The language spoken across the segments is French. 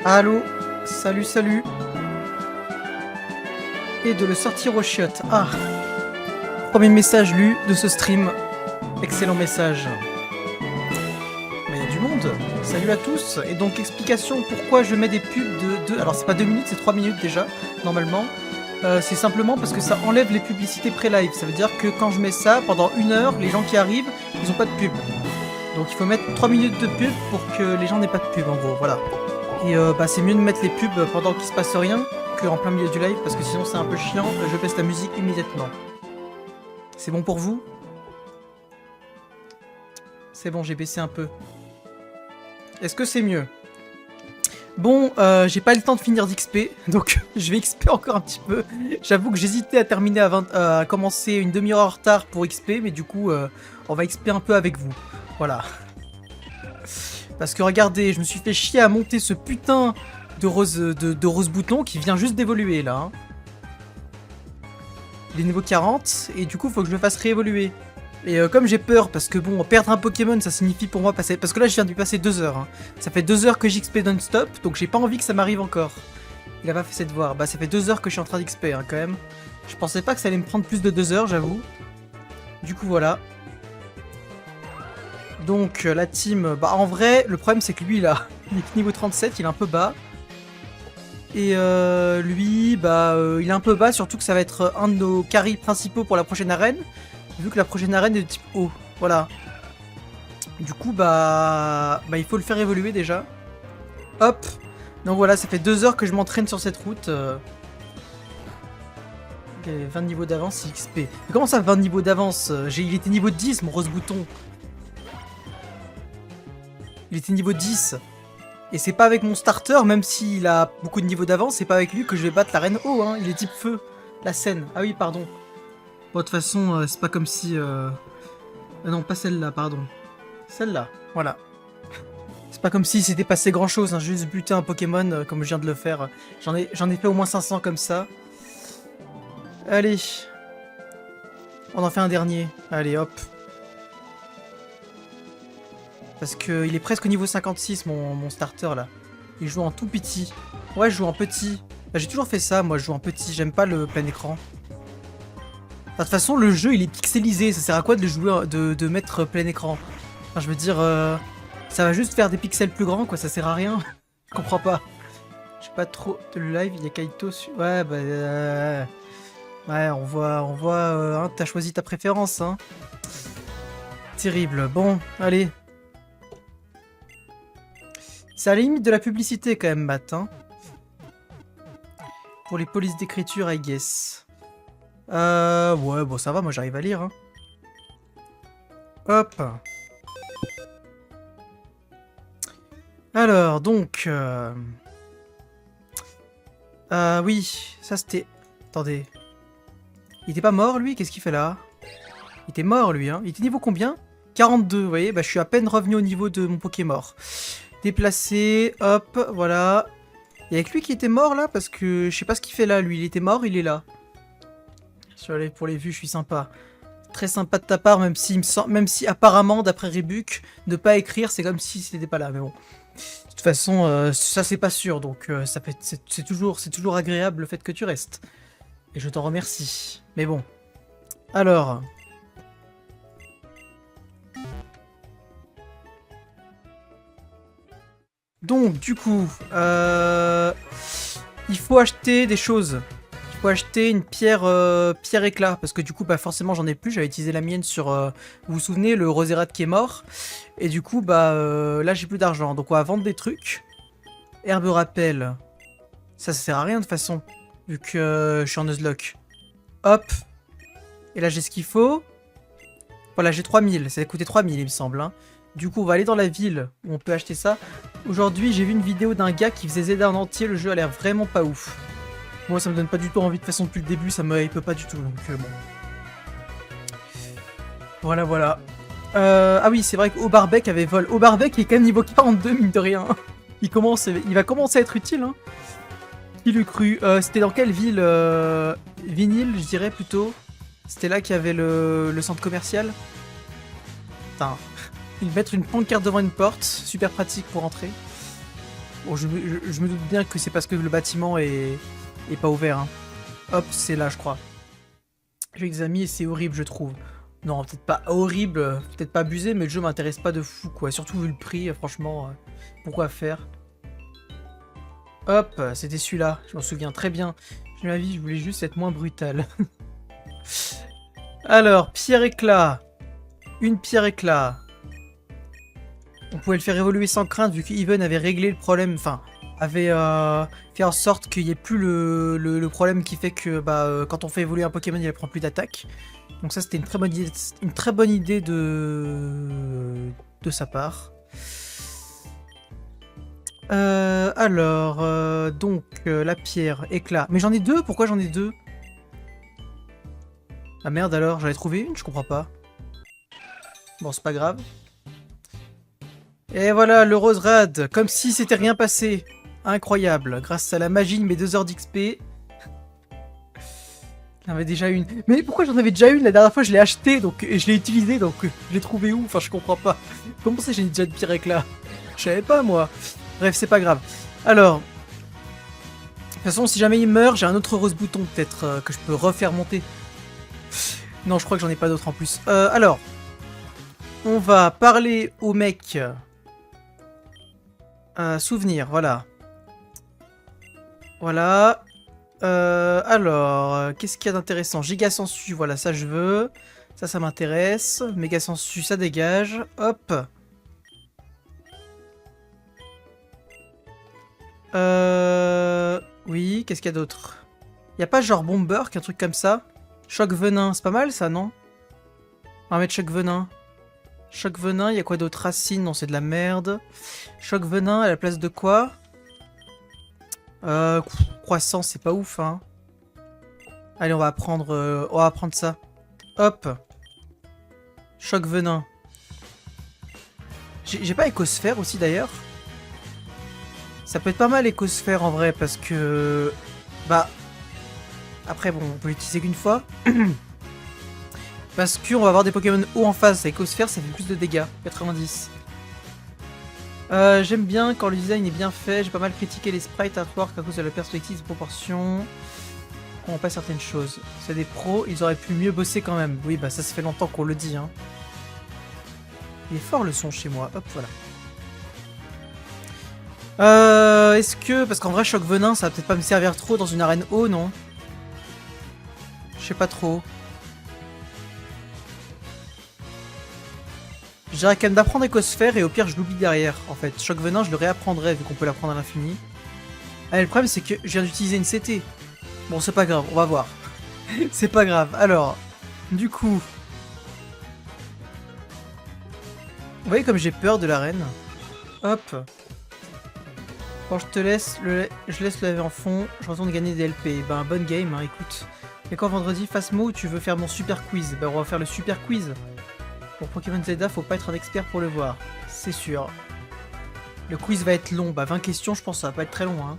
Allô? Salut, salut. Et de le sortir au chiottes. Ah! Premier message lu de ce stream. Excellent message. Mais il y a du monde. Salut à tous. Et donc, explication pourquoi je mets des pubs de 2... Alors, c'est pas 2 minutes, c'est 3 minutes déjà, normalement. C'est simplement parce que ça enlève les publicités pré-live. Ça veut dire que quand je mets ça, pendant 1 heure, les gens qui arrivent, ils ont pas de pub. Donc il faut mettre 3 minutes de pub pour que les gens n'aient pas de pub, en gros, voilà. Et c'est mieux de mettre les pubs pendant qu'il se passe rien qu'en plein milieu du live, parce que sinon c'est un peu chiant, je baisse la musique immédiatement. C'est bon pour vous? C'est bon, j'ai baissé un peu. Est-ce que c'est mieux? Bon, j'ai pas eu le temps de finir d'XP, donc je vais XP encore un petit peu. J'avoue que j'hésitais à terminer à commencer une demi-heure en retard pour XP, mais du coup, on va XP un peu avec vous. Voilà. Parce que regardez, je me suis fait chier à monter ce putain de rose bouton qui vient juste d'évoluer là. Hein. Il est niveau 40 et du coup faut que je le fasse réévoluer. Et comme j'ai peur, parce que bon, perdre un Pokémon ça signifie pour moi passer... Parce que là je viens de lui passer 2 heures. Hein. Ça fait 2 heures que j'XP non-stop, donc j'ai pas envie que ça m'arrive encore. Il a pas fait ses devoirs. Bah ça fait 2 heures que je suis en train d'XP hein, quand même. Je pensais pas que ça allait me prendre plus de 2 heures, j'avoue. Du coup voilà. Donc la team, bah en vrai, le problème c'est que lui là, il est niveau 37, il est un peu bas. Et lui, bah il est un peu bas, surtout que ça va être un de nos carries principaux pour la prochaine arène. Vu que la prochaine arène est de type haut, voilà. Du coup, bah il faut le faire évoluer déjà. Hop. Donc voilà, ça fait 2 heures que je m'entraîne sur cette route. 20 niveaux d'avance, XP. Mais comment ça, 20 niveaux d'avance? Il était niveau 10, mon rose bouton. Il était niveau 10. Et c'est pas avec mon starter, même s'il a beaucoup de niveaux d'avance, c'est pas avec lui que je vais battre la reine eau, hein. Il est type feu. La scène. Ah oui, pardon. Bon, de toute façon, c'est pas comme si... non, pas celle-là, pardon. Celle-là, voilà. C'est pas comme si c'était passé grand-chose, hein. Juste buter un Pokémon comme je viens de le faire. J'en ai fait au moins 500 comme ça. Allez. On en fait un dernier. Allez, hop. Parce qu'il est presque au niveau 56, mon starter, là. Il joue en tout petit. Ouais, je joue en petit. Bah, j'ai toujours fait ça, moi, je joue en petit. J'aime pas le plein écran. De toute façon, le jeu, il est pixelisé. Ça sert à quoi de le jouer, de mettre plein écran? Enfin, je veux dire, ça va juste faire des pixels plus grands, quoi. Ça sert à rien. Je comprends pas. Je sais pas trop de le live. Il y a Kaito sur... Ouais, bah... Ouais, on voit, hein, t'as choisi ta préférence, hein. Terrible. Bon, allez. C'est à la limite de la publicité quand même, Matt. Hein. Pour les polices d'écriture, I guess. Ouais, bon, ça va, moi j'arrive à lire. Hein. Hop. Alors, donc... oui, ça c'était... Attendez. Il était pas mort, lui? Qu'est-ce qu'il fait là? Il était mort, lui, hein. Il était niveau combien? 42, vous voyez? Bah, je suis à peine revenu au niveau de mon Pokémon. Déplacé, hop, voilà. Il y a que lui qui était mort là, parce que je sais pas ce qu'il fait là, lui. Il était mort, il est là. Pour les vues, je suis sympa. Très sympa de ta part, même si apparemment, d'après Rebuke, ne pas écrire, c'est comme si c'était pas là, mais bon. De toute façon, ça c'est pas sûr, donc c'est toujours agréable le fait que tu restes. Et je t'en remercie. Mais bon. Alors... Donc, du coup, il faut acheter des choses. Il faut acheter une pierre, pierre éclat, parce que du coup, bah forcément, j'en ai plus. J'avais utilisé la mienne sur, vous vous souvenez, le Rosérat qui est mort. Et du coup, bah là, j'ai plus d'argent. Donc, on va vendre des trucs. Herbe rappel. Ça sert à rien de toute façon, vu que je suis en Nuzlocke. Hop. Et là, j'ai ce qu'il faut. Voilà, j'ai 3000. Ça a coûté 3000, il me semble, hein. Du coup, on va aller dans la ville où on peut acheter ça. Aujourd'hui, j'ai vu une vidéo d'un gars qui faisait Zelda en entier. Le jeu a l'air vraiment pas ouf. Moi, ça me donne pas du tout envie. De toute façon, depuis le début, ça me hype pas du tout. Donc, bon. Voilà, voilà. Ah oui, c'est vrai qu'Aubarbec avait vol. Aubarbec est quand même niveau 42, mine de rien. Il va commencer à être utile. Hein. Qui l'eût cru? C'était dans quelle ville? Vinyle, je dirais plutôt. C'était là qu'il y avait le centre commercial. Putain. Ils mettent une pancarte devant une porte, super pratique pour entrer. Bon, je me doute bien que c'est parce que le bâtiment est pas ouvert. Hein. Hop, c'est là, je crois. J'ai examiné et c'est horrible, je trouve. Non, peut-être pas horrible, peut-être pas abusé, mais le jeu m'intéresse pas de fou, quoi. Surtout vu le prix, franchement, pourquoi faire? Hop, c'était celui-là, je m'en souviens très bien. Je ma vie, je voulais juste être moins brutal. Alors, pierre éclat. Une pierre éclat. On pouvait le faire évoluer sans crainte vu que Even avait réglé le problème, enfin, avait fait en sorte qu'il n'y ait plus le problème qui fait que quand on fait évoluer un Pokémon, il prend plus d'attaque. Donc ça, c'était une très bonne idée de sa part. Donc, la pierre, éclat. Mais j'en ai deux, pourquoi j'en ai deux? Ah merde alors, j'en ai trouvé une, je comprends pas. Bon, c'est pas grave. Et voilà, le rose rad, comme si c'était rien passé. Incroyable, grâce à la magie de mes 2 heures d'XP. J'en avais déjà une. Mais pourquoi j'en avais déjà une? La dernière fois, je l'ai acheté, donc et je l'ai utilisé, donc je l'ai trouvé où? Enfin, je comprends pas. Comment ça, j'ai déjà de pierre éclat? Je savais pas, moi. Bref, c'est pas grave. Alors, de toute façon, si jamais il meurt, j'ai un autre rose bouton, peut-être, que je peux refaire monter. Non, je crois que j'en ai pas d'autres en plus. Alors, on va parler au mec. Souvenir, voilà. Voilà. Alors, qu'est-ce qu'il y a d'intéressant? Giga sensu, voilà, ça je veux. Ça m'intéresse. Méga sensu, ça dégage. Hop. Oui, qu'est-ce qu'il y a d'autre? Y a pas genre Bomber, qu'un truc comme ça? Choc venin, c'est pas mal ça, non? On va mettre choc venin. Choc venin, il y a quoi d'autre? Racine, non, c'est de la merde. Choc venin, à la place de quoi? Croissant, c'est pas ouf, hein. Allez, on va prendre ça. Hop. Choc venin. J'ai pas écosphère aussi, d'ailleurs. Ça peut être pas mal, écosphère, en vrai, parce que... Après, bon, on peut l'utiliser qu'une fois. Parce qu'on va avoir des Pokémon haut en face. Avec écosphère, ça fait plus de dégâts. 90. J'aime bien quand le design est bien fait. J'ai pas mal critiqué les sprites artwork à cause de la perspective de proportion. On pas certaines choses. C'est des pros, ils auraient pu mieux bosser quand même. Oui, ça fait longtemps qu'on le dit. Hein. Il est fort le son chez moi. Hop, voilà. Est-ce que... Parce qu'en vrai, choc venin, ça va peut-être pas me servir trop dans une arène haut, non? Je sais pas trop. Je dirais quand même d'apprendre écosphère et au pire je l'oublie derrière en fait. Choc venin je le réapprendrai vu qu'on peut l'apprendre à l'infini. Allez, le problème c'est que je viens d'utiliser une CT. Bon c'est pas grave, on va voir. C'est pas grave. Alors, du coup... Vous voyez comme j'ai peur de l'arène. Hop. Quand je te laisse, je laisse le laver en fond, je retourne gagner des LP. Bonne game, hein, écoute. Et quand vendredi, Phasmo, tu veux faire mon super quiz? On va faire le super quiz. Pour Pokémon Zelda, faut pas être un expert pour le voir. C'est sûr. Le quiz va être long. 20 questions, je pense que ça va pas être très long. Hein.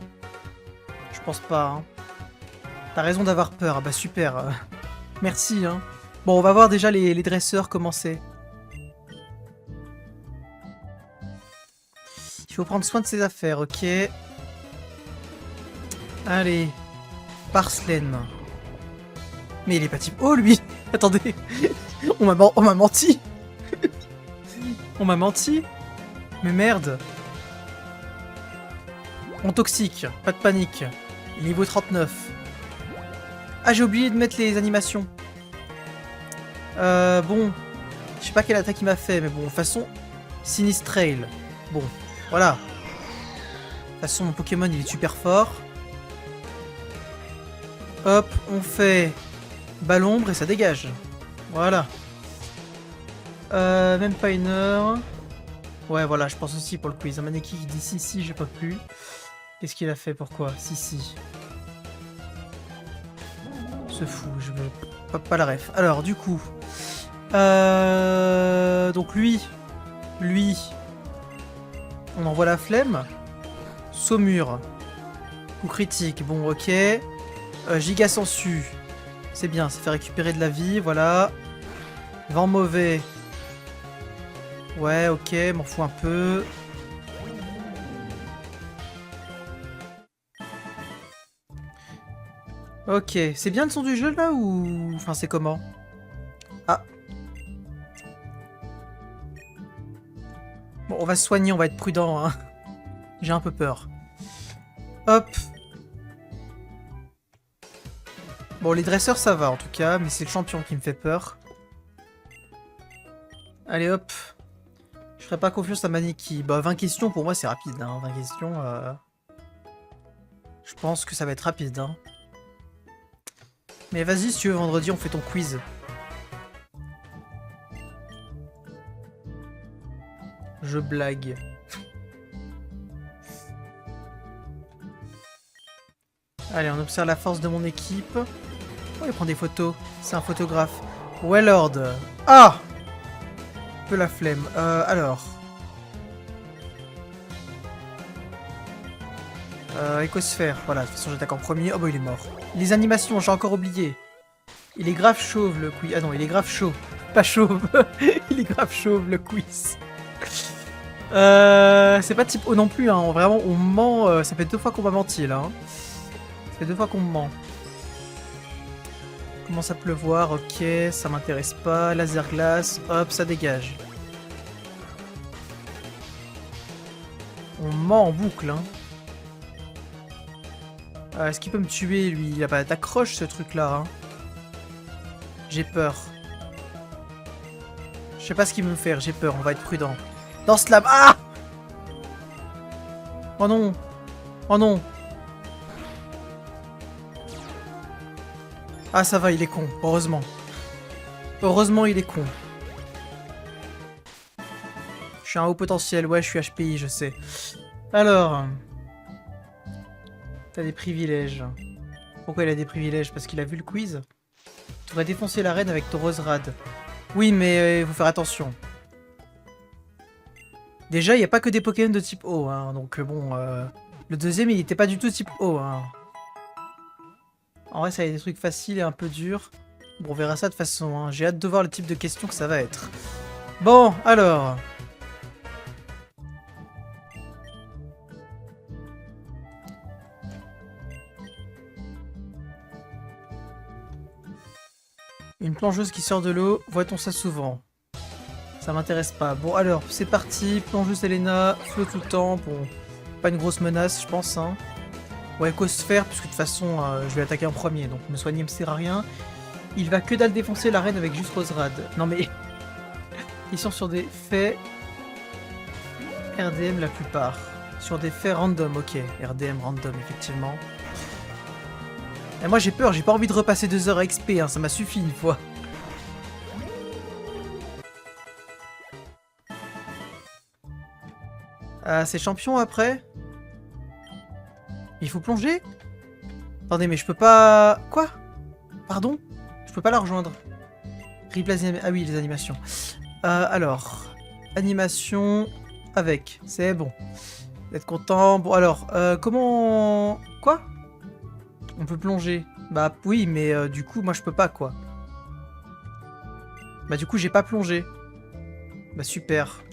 Je pense pas. Hein. T'as raison d'avoir peur. Super. Merci. Hein. Bon, on va voir déjà les dresseurs commencer. Il faut prendre soin de ses affaires, ok. Allez. Parslane. Mais il est pas type... Oh, lui. Attendez. On m'a menti. On m'a menti. Mais merde. On toxique. Pas de panique. Niveau 39. Ah, j'ai oublié de mettre les animations. Bon. Je sais pas quelle attaque il m'a fait, mais bon, de toute façon... Sinistrail. Bon, voilà. De toute façon, mon Pokémon, il est super fort. Hop, on fait... Balombre et ça dégage. Voilà. Même pas une heure. Ouais, voilà, je pense aussi pour le quiz. Un Maneki qui dit si, j'ai pas pu. Qu'est-ce qu'il a fait? Pourquoi? Si. Se fout, je veux pas la ref. Alors, du coup... Donc lui... On envoie la flemme. Saumur. Coup critique, bon, ok. Giga sensu. C'est bien, ça fait récupérer de la vie, voilà. Vent mauvais. Ouais, ok, m'en fous un peu. Ok, c'est bien le son du jeu là ou... Enfin c'est comment? Ah. Bon, on va se soigner, on va être prudent, hein. J'ai un peu peur. Hop. Bon, les dresseurs ça va en tout cas, mais c'est le champion qui me fait peur. Allez hop. Je ferai pas confiance à Maneki. Bah 20 questions pour moi c'est rapide, hein. 20 questions... Je pense que ça va être rapide, hein. Mais vas-y, si tu veux, vendredi, on fait ton quiz. Je blague. Allez, on observe la force de mon équipe. Oh, il prend des photos. C'est un photographe. Wellord. Ah! Un peu la flemme. Alors. Écosphère. Voilà, de toute façon, j'attaque en premier. Oh, bah, il est mort. Les animations, j'ai encore oublié. Il est grave chauve, le quiz. Ah non, il est grave chaud. Pas chauve. Il est grave chauve, le quiz. C'est pas type O non plus, hein. Vraiment, on ment. Ça fait 2 fois qu'on m'a menti, là. Hein. Ça fait 2 fois qu'on me ment. Commence à pleuvoir, ok, ça m'intéresse pas. Laser glace, hop, ça dégage. On ment en boucle, hein. Est-ce qu'il peut me tuer, lui? Il a pas d'accroche, ce truc-là, hein. J'ai peur. Je sais pas ce qu'il veut me faire, j'ai peur, on va être prudent. Dans slam. Ah! Oh non! Oh non! Ah ça va, il est con, heureusement. Heureusement il est con. Je suis un haut potentiel, ouais je suis HPI, je sais. Alors... T'as des privilèges. Pourquoi il a des privilèges? Parce qu'il a vu le quiz? Tu devrais défoncer l'arène avec ton Roserad. Oui mais il faut faire attention. Déjà il n'y a pas que des Pokémon de type O, hein, donc bon... Le deuxième il était pas du tout type O, hein. En vrai, ça a des trucs faciles et un peu durs. Bon, on verra ça de toute façon. Hein. J'ai hâte de voir le type de questions que ça va être. Bon, alors. Une plongeuse qui sort de l'eau, voit-on ça souvent? Ça m'intéresse pas. Bon, alors, c'est parti. Plongeuse Elena, flot tout le temps. Bon, pas une grosse menace, je pense. Hein. Ouais, écosphère, puisque de toute façon, je vais attaquer en premier, donc me soigner me sert à rien. Il va que dalle défoncer l'arène avec juste Roserad. Non mais... Ils sont sur des faits... RDM la plupart. Sur des faits random, ok. RDM random, effectivement. Et moi j'ai peur, j'ai pas envie de repasser 2 heures à XP, hein, ça m'a suffi une fois. Ah, c'est champion après? Il faut plonger? Attendez, mais je peux pas... Quoi? Pardon? Je peux pas la rejoindre. Replay... Ah oui, les animations. Alors... Animation... Avec. C'est bon. Vous êtes content? Bon, alors... comment... Quoi? On peut plonger. Bah oui, mais du coup, moi je peux pas, quoi. Bah du coup, j'ai pas plongé. Bah super.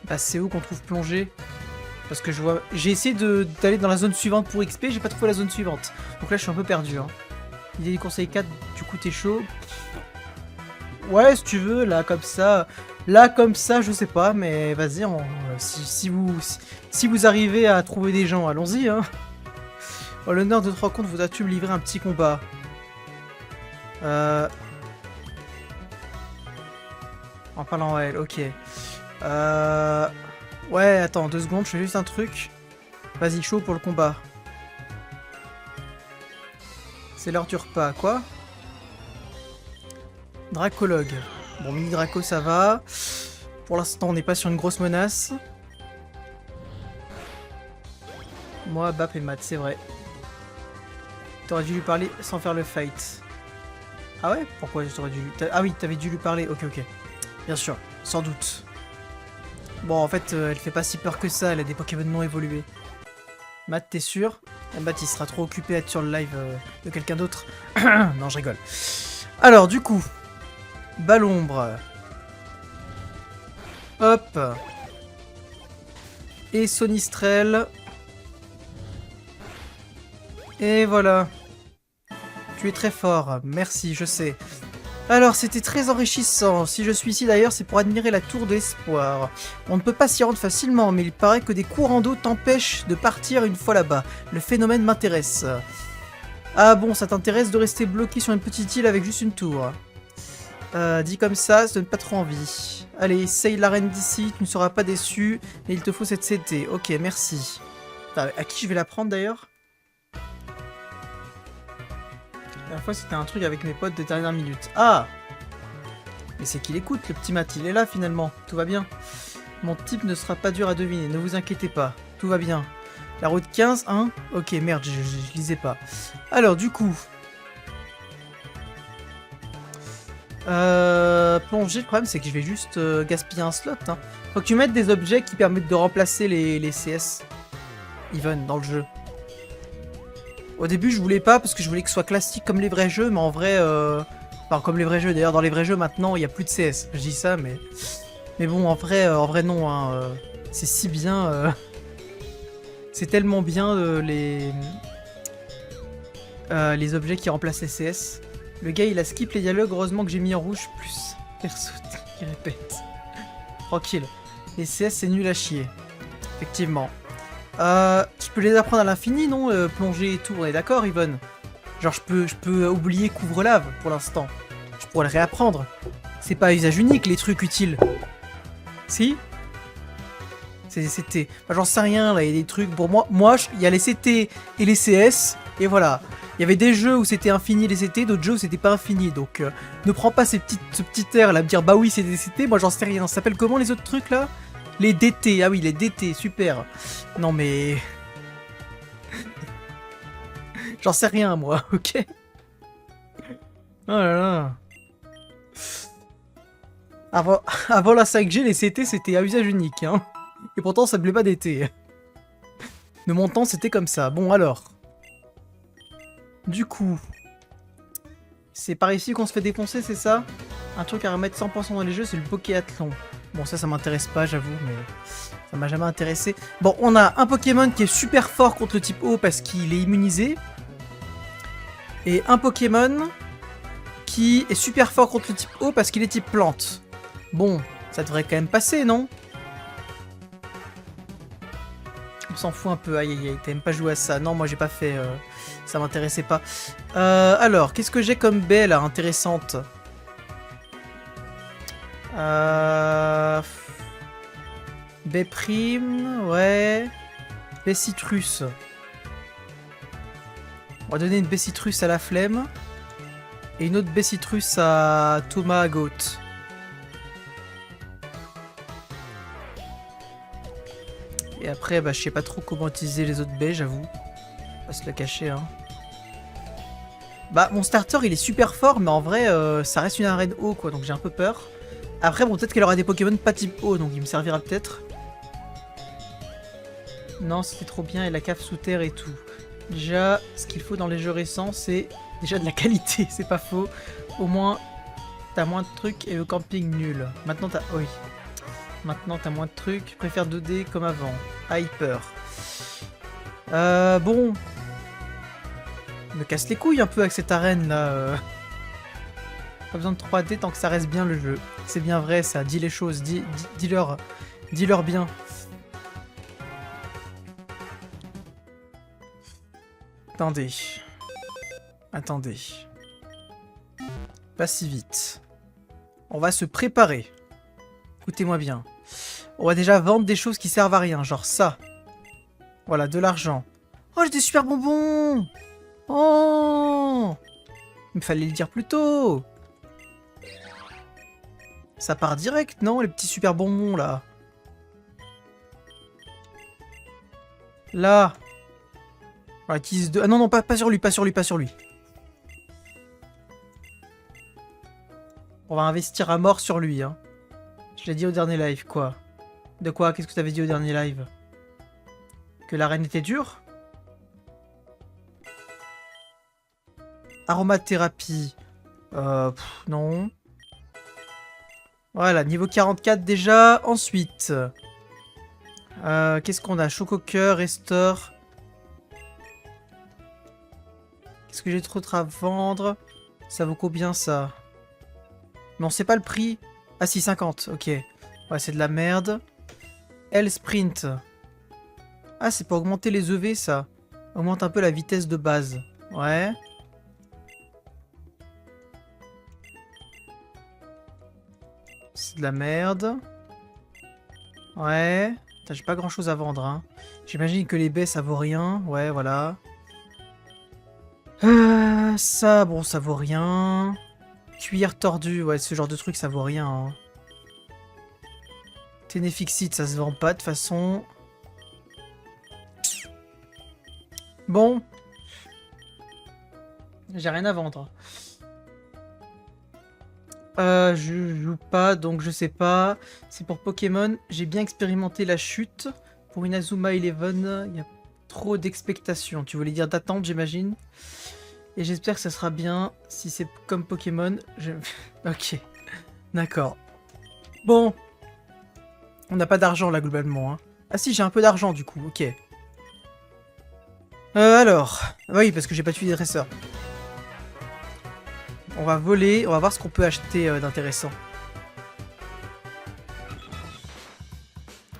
Bah c'est où qu'on trouve plonger? Parce que je vois... J'ai essayé d'aller dans la zone suivante pour XP, j'ai pas trouvé la zone suivante. Donc là, je suis un peu perdu. Hein. Idée du conseil 4, du coup, t'es chaud. Ouais, si tu veux, là, comme ça... Là, comme ça, je sais pas, mais vas-y, si vous arrivez à trouver des gens, allons-y, hein. Oh, l'honneur de te rendre compte, voudras-tu me livrer un petit combat? En parlant à elle, ok. Ouais, attends, 2 secondes, je fais juste un truc. Vas-y, chaud pour le combat. C'est l'heure du repas, quoi? Dracologue. Bon, mini Draco, ça va. Pour l'instant, on n'est pas sur une grosse menace. Moi, Bap et Matt, c'est vrai. T'aurais dû lui parler sans faire le fight. Ah ouais? Pourquoi j'aurais dû... Ah oui, t'avais dû lui parler. Ok, ok. Bien sûr, sans doute. Bon, en fait, elle fait pas si peur que ça. Elle a des Pokémon non évolués. Matt, t'es sûr? Matt, il sera trop occupé à être sur le live de quelqu'un d'autre. Non, je rigole. Alors, du coup... Balombre. Hop. Et Sonistrel. Et voilà. Tu es très fort. Merci, je sais. Alors, c'était très enrichissant. Si je suis ici d'ailleurs, c'est pour admirer la tour de l'espoir. On ne peut pas s'y rendre facilement, mais il paraît que des courants d'eau t'empêchent de partir une fois là-bas. Le phénomène m'intéresse. Ah bon, ça t'intéresse de rester bloqué sur une petite île avec juste une tour. Dit comme ça donne pas trop envie. Allez, essaye l'arène d'ici, tu ne seras pas déçu. Et il te faut cette CT. Ok, merci. Attends, à qui je vais la prendre d'ailleurs? La dernière fois, c'était un truc avec mes potes de dernière minute. Ah! Mais c'est qu'il écoute, le petit Matt. Il est là, finalement. Tout va bien. Mon type ne sera pas dur à deviner. Ne vous inquiétez pas. Tout va bien. La route 15, hein? Ok, merde, je lisais pas. Alors, du coup... Plonger, le problème, c'est que je vais juste gaspiller un slot. Hein. Faut que tu mettes des objets qui permettent de remplacer les CS. Even, dans le jeu. Au début, je voulais pas parce que je voulais que ce soit classique comme les vrais jeux, mais en vrai, enfin comme les vrais jeux. D'ailleurs, dans les vrais jeux maintenant, il y a plus de CS. Je dis ça, mais bon, en vrai non. Hein, c'est si bien. C'est tellement bien les objets qui remplacent les CS. Le gars, il a skip les dialogues. Heureusement que j'ai mis en rouge plus perso qui répète. Tranquille. Les CS, c'est nul à chier. Effectivement. Je peux les apprendre à l'infini, non? Plonger et tout, on est d'accord, Yvonne? Genre, je peux oublier couvre-lave pour l'instant. Je pourrais le réapprendre. C'est pas à usage unique, les trucs utiles. Si? C'est des CT. Enfin, j'en sais rien, là, il y a des trucs. Pour moi, il y a les CT et les CS, et voilà. Il y avait des jeux où c'était infini les CT, d'autres jeux où c'était pas infini. Donc, ne prends pas ce petit air là, à me dire, bah oui, c'est des CT, moi j'en sais rien. Ça s'appelle comment les autres trucs là? Les DT, ah oui, les DT, super. Non mais... J'en sais rien, moi, ok? Oh là là. Avant la 5G, les CT, c'était à usage unique, hein. Et pourtant, ça ne plaît pas DT. De mon temps, c'était comme ça. Bon, alors. Du coup... C'est par ici qu'on se fait défoncer, c'est ça? Un truc à remettre 100% dans les jeux, c'est le Pokéathlon. Bon, ça m'intéresse pas, j'avoue, mais ça m'a jamais intéressé. Bon, on a un Pokémon qui est super fort contre le type eau parce qu'il est immunisé. Et un Pokémon qui est super fort contre le type eau parce qu'il est type plante. Bon, ça devrait quand même passer, non? On s'en fout un peu, aïe aïe aïe, t'as même pas joué à ça. Non, moi j'ai pas fait, ça m'intéressait pas. Alors, qu'est-ce que j'ai comme baie là, intéressante? Baie prime, ouais. Baie citrus. On va donner une baie citrus à la flemme. Et une autre baie citrus à Thomas Goat. Et après, bah, je sais pas trop comment utiliser les autres baies, j'avoue. Pas se le cacher, hein. Bah, mon starter, il est super fort, mais en vrai, ça reste une arène eau, quoi, donc j'ai un peu peur. Après, bon, peut-être qu'elle aura des Pokémon pas type eau, donc il me servira peut-être. Non, c'était trop bien, et la cave sous terre et tout. Déjà, ce qu'il faut dans les jeux récents, c'est déjà de la qualité, c'est pas faux. Au moins, t'as moins de trucs et le camping nul. Maintenant, t'as... Oui. Maintenant, t'as moins de trucs. Je préfère 2D comme avant. Hyper. Bon. Me casse les couilles un peu avec cette arène là. Pas besoin de 3D tant que ça reste bien le jeu. C'est bien vrai ça, dis les choses, dis-leur bien. Attendez. Attendez. Pas si vite. On va se préparer. Écoutez-moi bien. On va déjà vendre des choses qui servent à rien, genre ça. Voilà, de l'argent. Oh, j'ai des super bonbons! Oh! Il me fallait le dire plus tôt! Ça part direct, non, les petits super bonbons, là? Là! On utilise deux... Ah non, non, pas sur lui, pas sur lui, pas sur lui. On va investir à mort sur lui, hein. Je l'ai dit au dernier live, quoi? De quoi? Qu'est-ce que tu avais dit au dernier live? Que l'arène était dure? Aromathérapie. Non. Voilà, niveau 44 déjà. Ensuite. Qu'est-ce qu'on a? Chococoeur, Restore. Qu'est-ce que j'ai trop à vendre? Ça vaut combien ça? Non, c'est pas le prix. Ah si, 50, ok. Ouais, c'est de la merde. L Sprint. Ah, c'est pour augmenter les EV, ça. Augmente un peu la vitesse de base. Ouais. C'est de la merde. Ouais. J'ai pas grand chose à vendre, hein. J'imagine que les baies, ça vaut rien. Ouais, voilà. Ça, bon, ça vaut rien. Cuillère tordue, ouais, ce genre de truc, ça vaut rien. Hein. Ténéfixite, ça se vend pas de toute façon. Bon. J'ai rien à vendre. Je joue pas, donc je sais pas. C'est pour Pokémon. J'ai bien expérimenté la chute. Pour Inazuma Eleven, il y a trop d'expectations. Tu voulais dire d'attente, j'imagine. Et j'espère que ça sera bien. Si c'est comme Pokémon, ok. D'accord. Bon. On n'a pas d'argent là, globalement. Hein. Ah si, j'ai un peu d'argent, du coup. Ok. Alors. Oui, parce que j'ai pas tué des dresseurs. On va voler, on va voir ce qu'on peut acheter d'intéressant.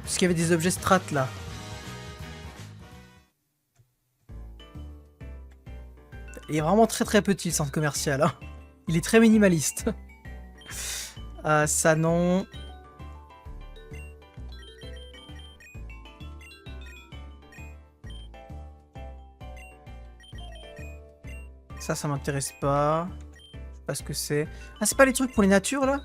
Parce qu'il y avait des objets strat là. Il est vraiment très petit le centre commercial. Hein. Il est très minimaliste. Ça non. Ça m'intéresse pas. Je sais pas ce que c'est. Ah, c'est pas les trucs pour les natures là?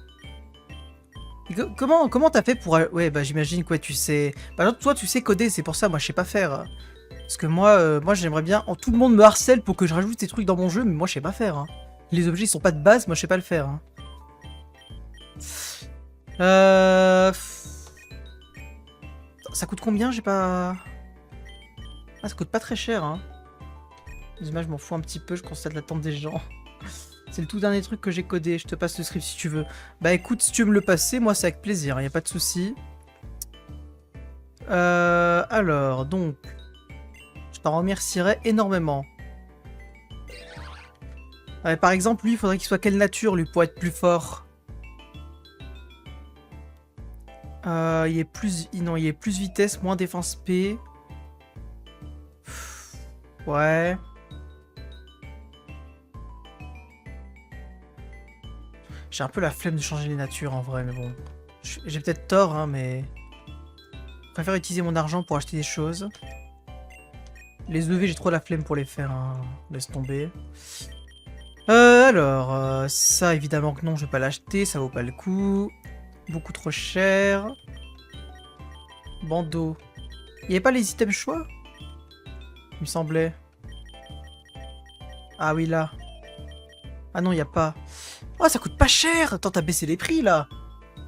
Comment t'as fait pour... Ouais, bah j'imagine quoi, tu sais... Bah toi, tu sais coder, c'est pour ça, moi je sais pas faire. Parce que moi j'aimerais bien... Tout le monde me harcèle pour que je rajoute des trucs dans mon jeu, mais moi je sais pas faire. Hein. Les objets ils sont pas de base, moi je sais pas le faire. Hein. Ça coûte combien? J'ai pas... Ah, ça coûte pas très cher, hein. Les images, je m'en fous un petit peu, je constate l'attente des gens. C'est le tout dernier truc que j'ai codé, je te passe le script si tu veux. Bah écoute, si tu veux me le passer, moi c'est avec plaisir, y a pas de souci. Alors, donc... Je t'en remercierais énormément. Ouais, par exemple, lui, il faudrait qu'il soit quelle nature, lui, pour être plus fort? Il est plus... Non, il est plus vitesse, moins défense P. Ouais... J'ai un peu la flemme de changer les natures en vrai, mais bon. J'ai peut-être tort, hein, mais... Je préfère utiliser mon argent pour acheter des choses. Les EV, j'ai trop la flemme pour les faire, hein. Laisse tomber. Alors, ça évidemment que non, je vais pas l'acheter, ça vaut pas le coup. Beaucoup trop cher. Bandeau. Il n'y avait pas les items choix? Il me semblait. Ah oui, là. Ah non, il n'y a pas. Oh, ça coûte pas cher! Attends, t'as baissé les prix, là!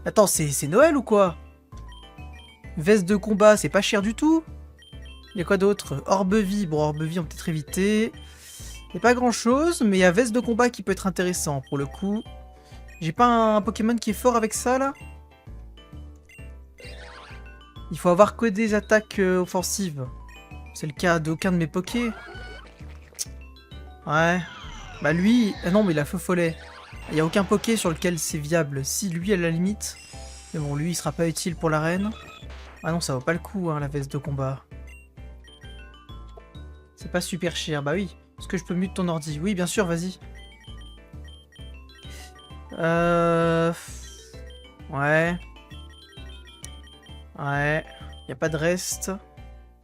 Attends, c'est Noël ou quoi? Veste de combat, c'est pas cher du tout? Il y a quoi d'autre? Orbe-vie. Bon, Orbe-vie, on peut peut-être éviter. Il n'y a pas grand-chose, mais il y a veste de combat qui peut être intéressant, pour le coup. J'ai pas un Pokémon qui est fort avec ça, là? Il faut avoir que des attaques offensives. C'est le cas d'aucun de mes Pokés. Ouais. Bah lui... Ah non, mais il a feu follet. Il n'y a aucun Poké sur lequel c'est viable. Si lui, à la limite... Mais bon, lui, il sera pas utile pour l'arène. Ah non, ça vaut pas le coup, hein, la veste de combat. C'est pas super cher. Bah oui. Est-ce que je peux mute ton ordi? Oui, bien sûr, vas-y. Ouais. Ouais. Y a pas de reste.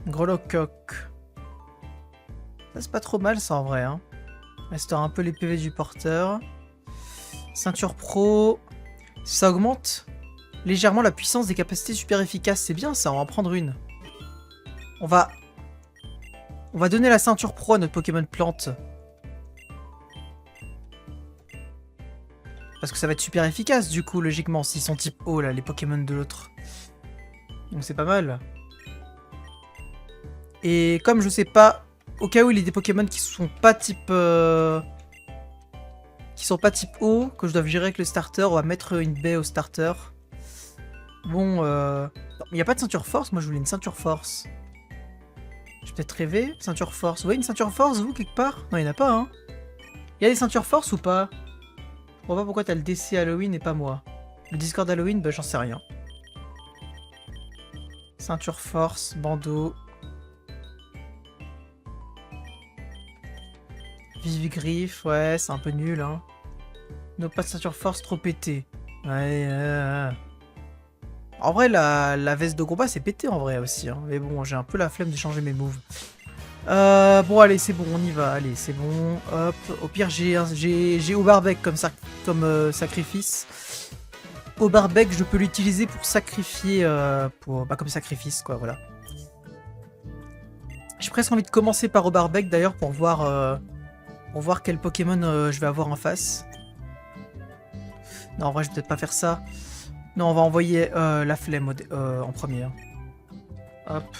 Grelocoq. Ça, c'est pas trop mal, ça, en vrai, hein. Restaure un peu les PV du porteur. Ceinture pro. Ça augmente légèrement la puissance des capacités super efficaces. C'est bien, ça, on va en prendre une. On va donner la ceinture pro à notre Pokémon plante. Parce que ça va être super efficace, du coup, logiquement, s'ils sont type eau, là, les Pokémon de l'autre. Donc c'est pas mal. Et comme je sais pas, au cas où il y a des Pokémon qui sont pas type... qui sont pas type eau, que je dois gérer avec le starter, on va mettre une baie au starter. Bon, il n'y a pas de ceinture force. Moi, je voulais une ceinture force. J'ai peut-être rêvé. Ceinture force. Vous voyez une ceinture force, vous, quelque part? Non, il n'y en a pas, hein. Il y a des ceintures force ou pas? Je vois pas pourquoi t'as le DC Halloween et pas moi. Le Discord Halloween, bah, j'en sais rien. Ceinture force, bandeau. Vive griffe, ouais, c'est un peu nul, hein. Non, pas de ceinture force trop pété. Ouais, En vrai, la veste de combat, c'est pété en vrai aussi, hein. Mais bon, j'ai un peu la flemme de changer mes moves. Bon, allez, c'est bon, on y va. Allez, c'est bon. Hop. Au pire, j'ai Aubarbec comme, sacrifice. Aubarbec, je peux l'utiliser pour sacrifier... comme sacrifice, quoi, voilà. J'ai presque envie de commencer par Aubarbec, d'ailleurs, pour voir quel Pokémon je vais avoir en face. Non, en vrai, je vais peut-être pas faire ça. Non, on va envoyer la flemme en premier. Hein. Hop.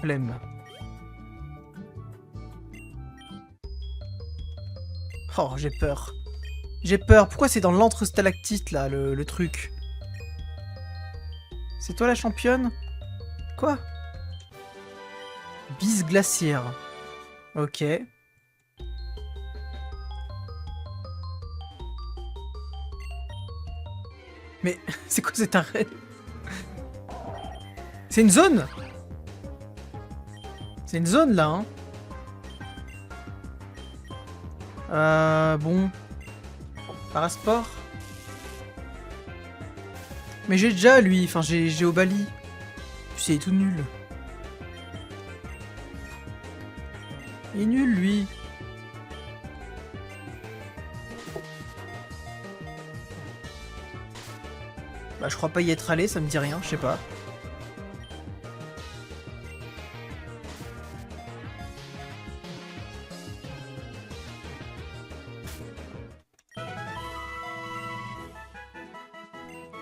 Flemme. Oh, j'ai peur. J'ai peur. Pourquoi c'est dans l'entre-stalactite, là, le truc? C'est toi la championne? Quoi? Bise glaciaire. Ok. Mais c'est quoi cet arrêt? C'est une zone? C'est une zone, là, hein? Bon. Parasport? Mais j'ai déjà, lui. Enfin, j'ai Obali. Tu sais, il est tout nul. Il est nul, lui. Bah, je crois pas y être allé, ça me dit rien, je sais pas.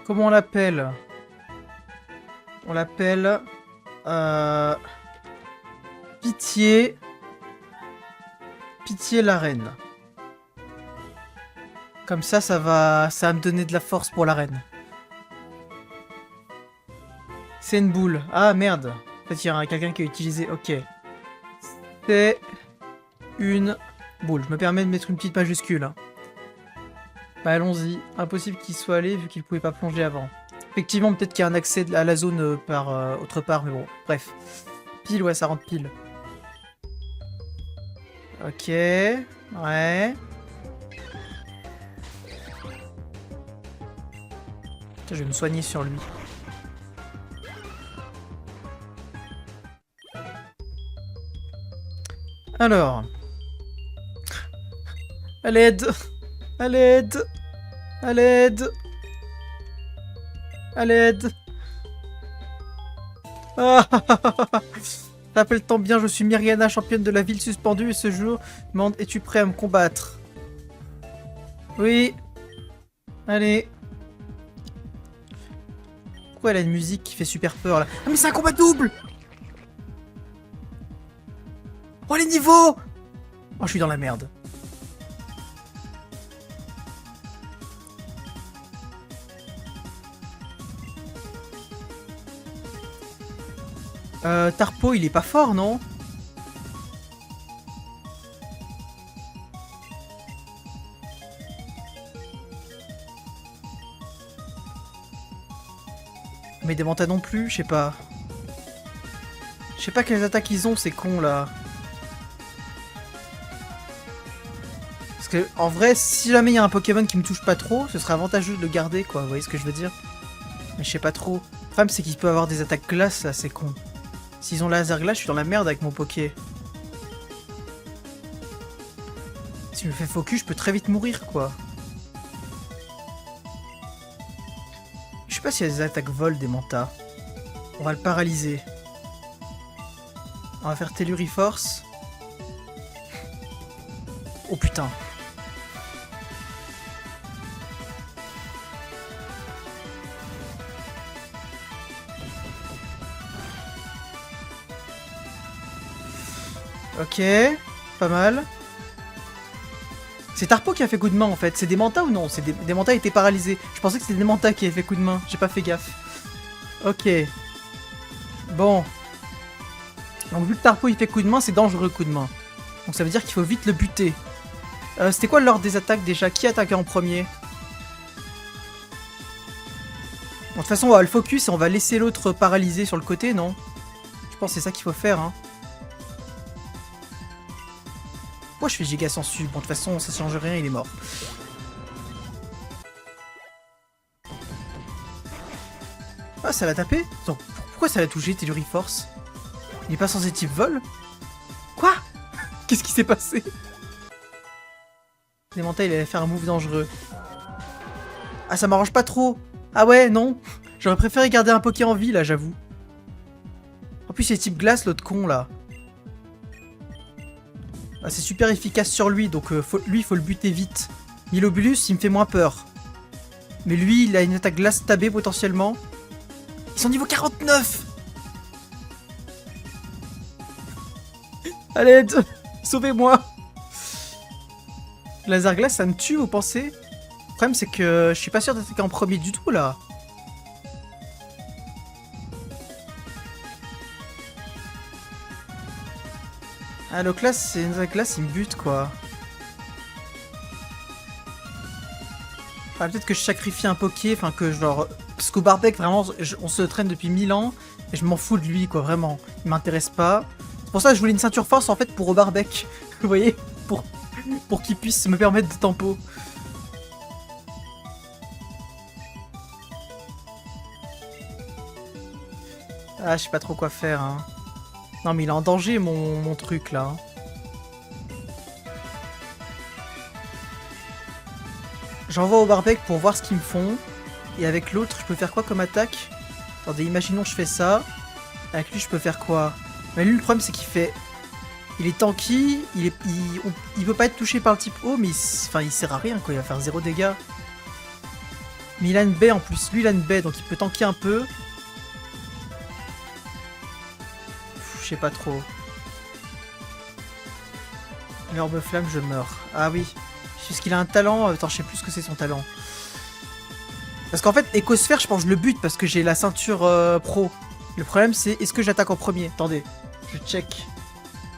Comment on l'appelle? On l'appelle... Pitié... Pitié la reine. Comme ça va me donner de la force pour la reine. C'est une boule. Ah, merde. En fait, il y a quelqu'un qui a utilisé... Ok. C'est une boule. Je me permets de mettre une petite majuscule. Hein. Bah, allons-y. Impossible qu'il soit allé vu qu'il pouvait pas plonger avant. Effectivement, peut-être qu'il y a un accès à la zone par autre part, mais bon, bref. Pile, ouais, ça rentre pile. Ok. Ouais. Tiens, je vais me soigner sur lui. Alors. À l'aide. À l'aide. À l'aide. À l'aide. Ah, rappelle tant bien, je suis Myriana, championne de la ville suspendue, et ce jour, demande, es-tu prêt à me combattre? Oui. Allez. Pourquoi elle a une musique qui fait super peur là? Ah mais c'est un combat double! Oh les niveaux! Oh je suis dans la merde. Tarpo il est pas fort non? Mais Demanta non plus, je sais pas. Je sais pas quelles attaques ils ont ces cons là. Parce que en vrai, si jamais il y a un Pokémon qui me touche pas trop, ce serait avantageux de le garder quoi, vous voyez ce que je veux dire? Mais je sais pas trop. Le problème c'est qu'il peut avoir des attaques glace là, c'est con. S'ils ont laser glace, je suis dans la merde avec mon Poké. Si je me fais focus, je peux très vite mourir quoi. Je sais pas s'il y a des attaques vol des Manta. On va le paralyser. On va faire Telluriforce. Oh putain. Ok, pas mal. C'est Tarpo qui a fait coup de main en fait. C'est des mantas ou non? C'est des mantas étaient paralysés. Je pensais que c'était des mantas qui avaient fait coup de main. J'ai pas fait gaffe. Ok. Bon. Donc vu que Tarpo il fait coup de main, c'est dangereux coup de main. Donc ça veut dire qu'il faut vite le buter. C'était quoi l'ordre des attaques déjà? Qui attaquait en premier? Bon, de toute façon on va le focus et on va laisser l'autre paralysé sur le côté, non? Je pense que c'est ça qu'il faut faire, hein. Pourquoi je fais giga sensu? Bon, de toute façon, ça change rien, il est mort. Ah, ça l'a tapé? Donc, pourquoi ça l'a touché, Telluriforce? Il est pas censé type vol? Quoi? Qu'est-ce qui s'est passé? Elemental, il allait faire un move dangereux. Ah, ça m'arrange pas trop. Ah ouais, non. J'aurais préféré garder un Poké en vie, là, j'avoue. En plus, c'est type glace, l'autre con, là. Ah, c'est super efficace sur lui, donc lui, il faut le buter vite. Milobulus, il me fait moins peur. Mais lui, il a une attaque glace tabée, potentiellement. Ils sont niveau 49. À l'aide. Sauvez-moi. Laser glace, ça me tue, vous pensez? Le problème, c'est que je suis pas sûr d'attaquer en premier du tout, là. Ah, le classe, c'est une glace, il me bute, quoi. Ah, peut-être que je sacrifie un Poké, enfin que genre... Parce qu'au Barbec, vraiment, on se traîne depuis 1000 ans, et je m'en fous de lui, quoi, vraiment. Il m'intéresse pas. C'est pour ça que je voulais une ceinture force, en fait, pour au Barbec. Vous voyez? Pour qu'il puisse me permettre de tempo. Ah, je sais pas trop quoi faire, hein. Non, mais il est en danger, mon truc, là. J'envoie au Barbec pour voir ce qu'ils me font. Et avec l'autre, je peux faire quoi comme attaque? Attendez, imaginons je fais ça. Avec lui, je peux faire quoi? Mais lui, le problème, c'est qu'il fait... Il est tanky, il peut pas être touché par le type O, mais il sert à rien, quoi. Il va faire 0 dégâts. Mais il a une baie, en plus. Lui, il a une baie, donc il peut tanker un peu. Je sais pas trop. L'herbe flamme, je meurs. Ah oui. Parce qu'il a un talent. Attends, je sais plus ce que c'est son talent. Parce qu'en fait, Écosphère, je pense que je le bute parce que j'ai la ceinture pro. Le problème, c'est est-ce que j'attaque en premier? Attendez, je check.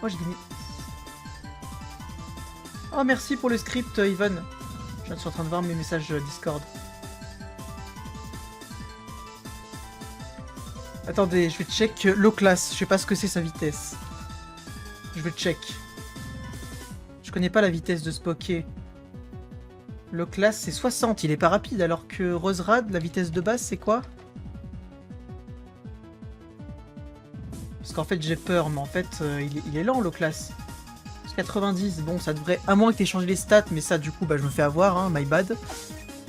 Oh, j'ai gagné. Oh, merci pour le script, Ivan. Je suis en train de voir mes messages Discord. Attendez, je vais check low class. Je sais pas ce que c'est sa vitesse. Je vais check. Je connais pas la vitesse de ce Poké. Low class c'est 60, il est pas rapide alors que Roserad, la vitesse de base c'est quoi? Parce qu'en fait j'ai peur, mais en fait il est lent low class. 90, bon ça devrait, à moins que t'aies changé les stats, mais ça du coup bah je me fais avoir, hein, my bad.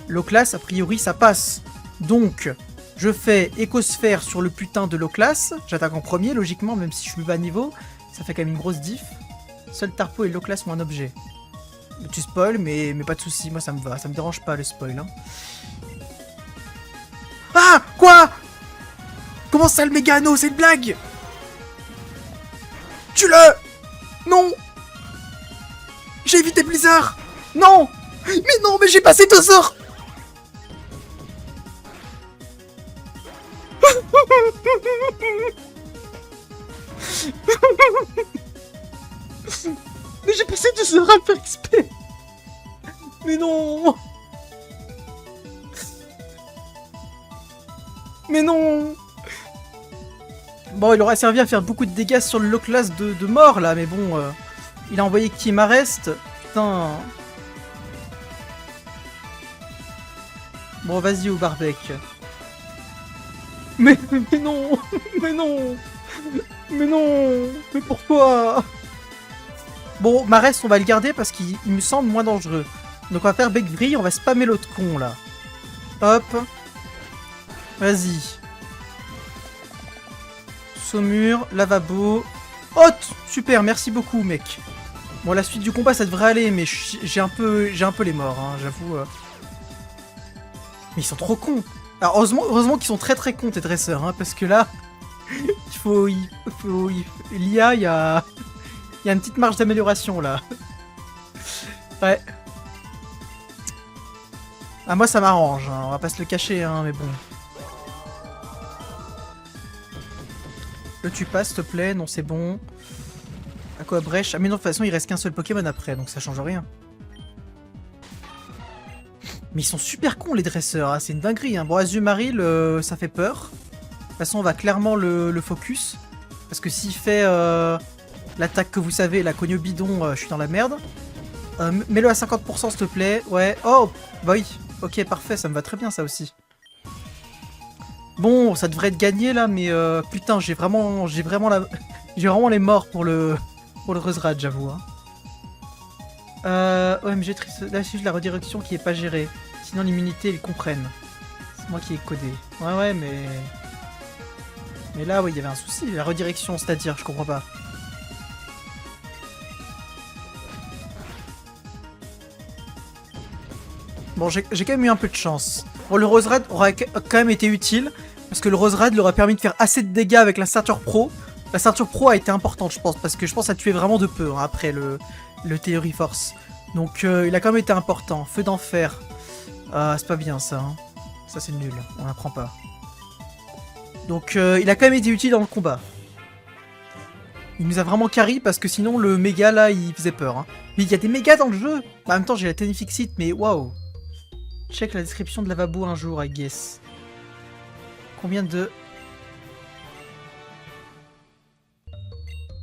Low class a priori ça passe. Donc... Je fais écosphère sur le putain de low class. J'attaque en premier, logiquement, même si je suis bas niveau. Ça fait quand même une grosse diff. Seul Tarpo et low class ont un objet. Tu spoil, mais pas de soucis, moi ça me va. Ça me dérange pas le spoil. Hein. Ah, quoi? Comment ça le Mégano? C'est une blague? Tue-le! Non! J'ai évité Blizzard! Non! Mais non, mais j'ai passé 2 heures! Mais j'ai passé 2 heures à le faire XP. Mais non. Mais non. Bon, il aurait servi à faire beaucoup de dégâts sur le low class de mort là, mais bon, il a envoyé Kimarest. Putain. Bon, vas-y au Barbec. Mais non. Mais non. Mais non. Mais pourquoi? Bon, Marest, on va le garder parce qu'il me semble moins dangereux. Donc on va faire Bec Vrille, on va spammer l'autre con là. Hop. Vas-y. Saumur, lavabo. Oh, super, merci beaucoup, mec. Bon, la suite du combat, ça devrait aller, mais j'ai un peu les morts, hein, j'avoue. Mais ils sont trop cons. Alors, heureusement qu'ils sont très très cons, tes dresseurs, hein, parce que là, l'IA, il y a une petite marge d'amélioration, là. Ouais. Ah, moi ça m'arrange, hein, on va pas se le cacher, hein, mais bon. Le tu passes, s'il te plaît, non c'est bon. Aqua Brèche. Ah mais non, de toute façon il reste qu'un seul Pokémon après, donc ça change rien. Mais ils sont super cons les dresseurs, hein. C'est une dinguerie. Hein. Bon, Azumarill, ça fait peur. De toute façon, on va clairement le focus. Parce que s'il fait l'attaque que vous savez, la cogne au bidon, je suis dans la merde. Mets-le à 50% s'il te plaît. Ouais. Oh, bah oui. Ok, parfait, ça me va très bien ça aussi. Bon, ça devrait être gagné là, mais putain, j'ai vraiment les morts pour le Roserad, j'avoue. Hein. Ouais, mais j'ai triste. Là, c'est juste la redirection qui est pas gérée. Sinon, l'immunité, ils comprennent. C'est moi qui ai codé. Ouais, ouais, mais... Mais là, oui, il y avait un souci. La redirection, c'est-à-dire, je comprends pas. Bon, j'ai quand même eu un peu de chance. Bon, le Roserad aurait quand même été utile. Parce que le Roserad leur a permis de faire assez de dégâts avec la ceinture pro. La ceinture pro a été importante, je pense. Parce que je pense que ça tuait vraiment de peu, hein, après le Theory Force. Donc il a quand même été important. Feu d'enfer. C'est pas bien ça. Hein. Ça c'est nul. On n'apprend pas. Donc il a quand même été utile dans le combat. Il nous a vraiment carry parce que sinon le méga là il faisait peur. Hein. Mais il y a des mégas dans le jeu. Bah, en même temps j'ai la Tenifixit mais waouh. Check la description de Lavabo un jour I guess. Combien de...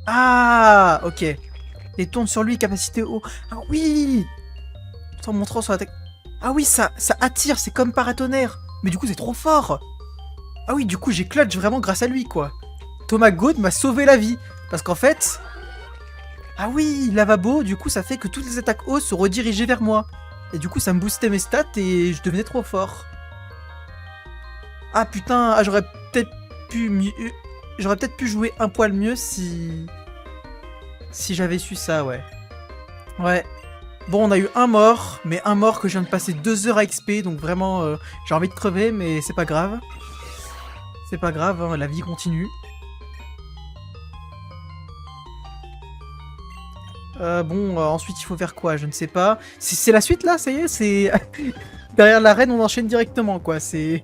Ah ok. Et tourne sur lui, capacité haut. Ah oui. Tout en montrant sur l'attaque. Ah oui, ça attire, c'est comme paratonnerre. Mais du coup, c'est trop fort. Ah oui, du coup, j'ai clutch vraiment grâce à lui, quoi. Thomas God m'a sauvé la vie. Parce qu'en fait... Ah oui, lavabo, du coup, ça fait que toutes les attaques hautes se redirigeaient vers moi. Et du coup, ça me boostait mes stats et je devenais trop fort. Ah putain, ah, j'aurais peut-être pu mieux... J'aurais peut-être pu jouer un poil mieux si... Si j'avais su ça, ouais. Ouais. Bon, on a eu un mort, mais un mort que je viens de passer 2 heures à XP, donc vraiment, j'ai envie de crever, mais c'est pas grave. C'est pas grave, hein, la vie continue. Bon, ensuite il faut faire quoi? Je ne sais pas. C'est la suite là, ça y est, c'est... Derrière l'arène, on enchaîne directement, quoi, c'est...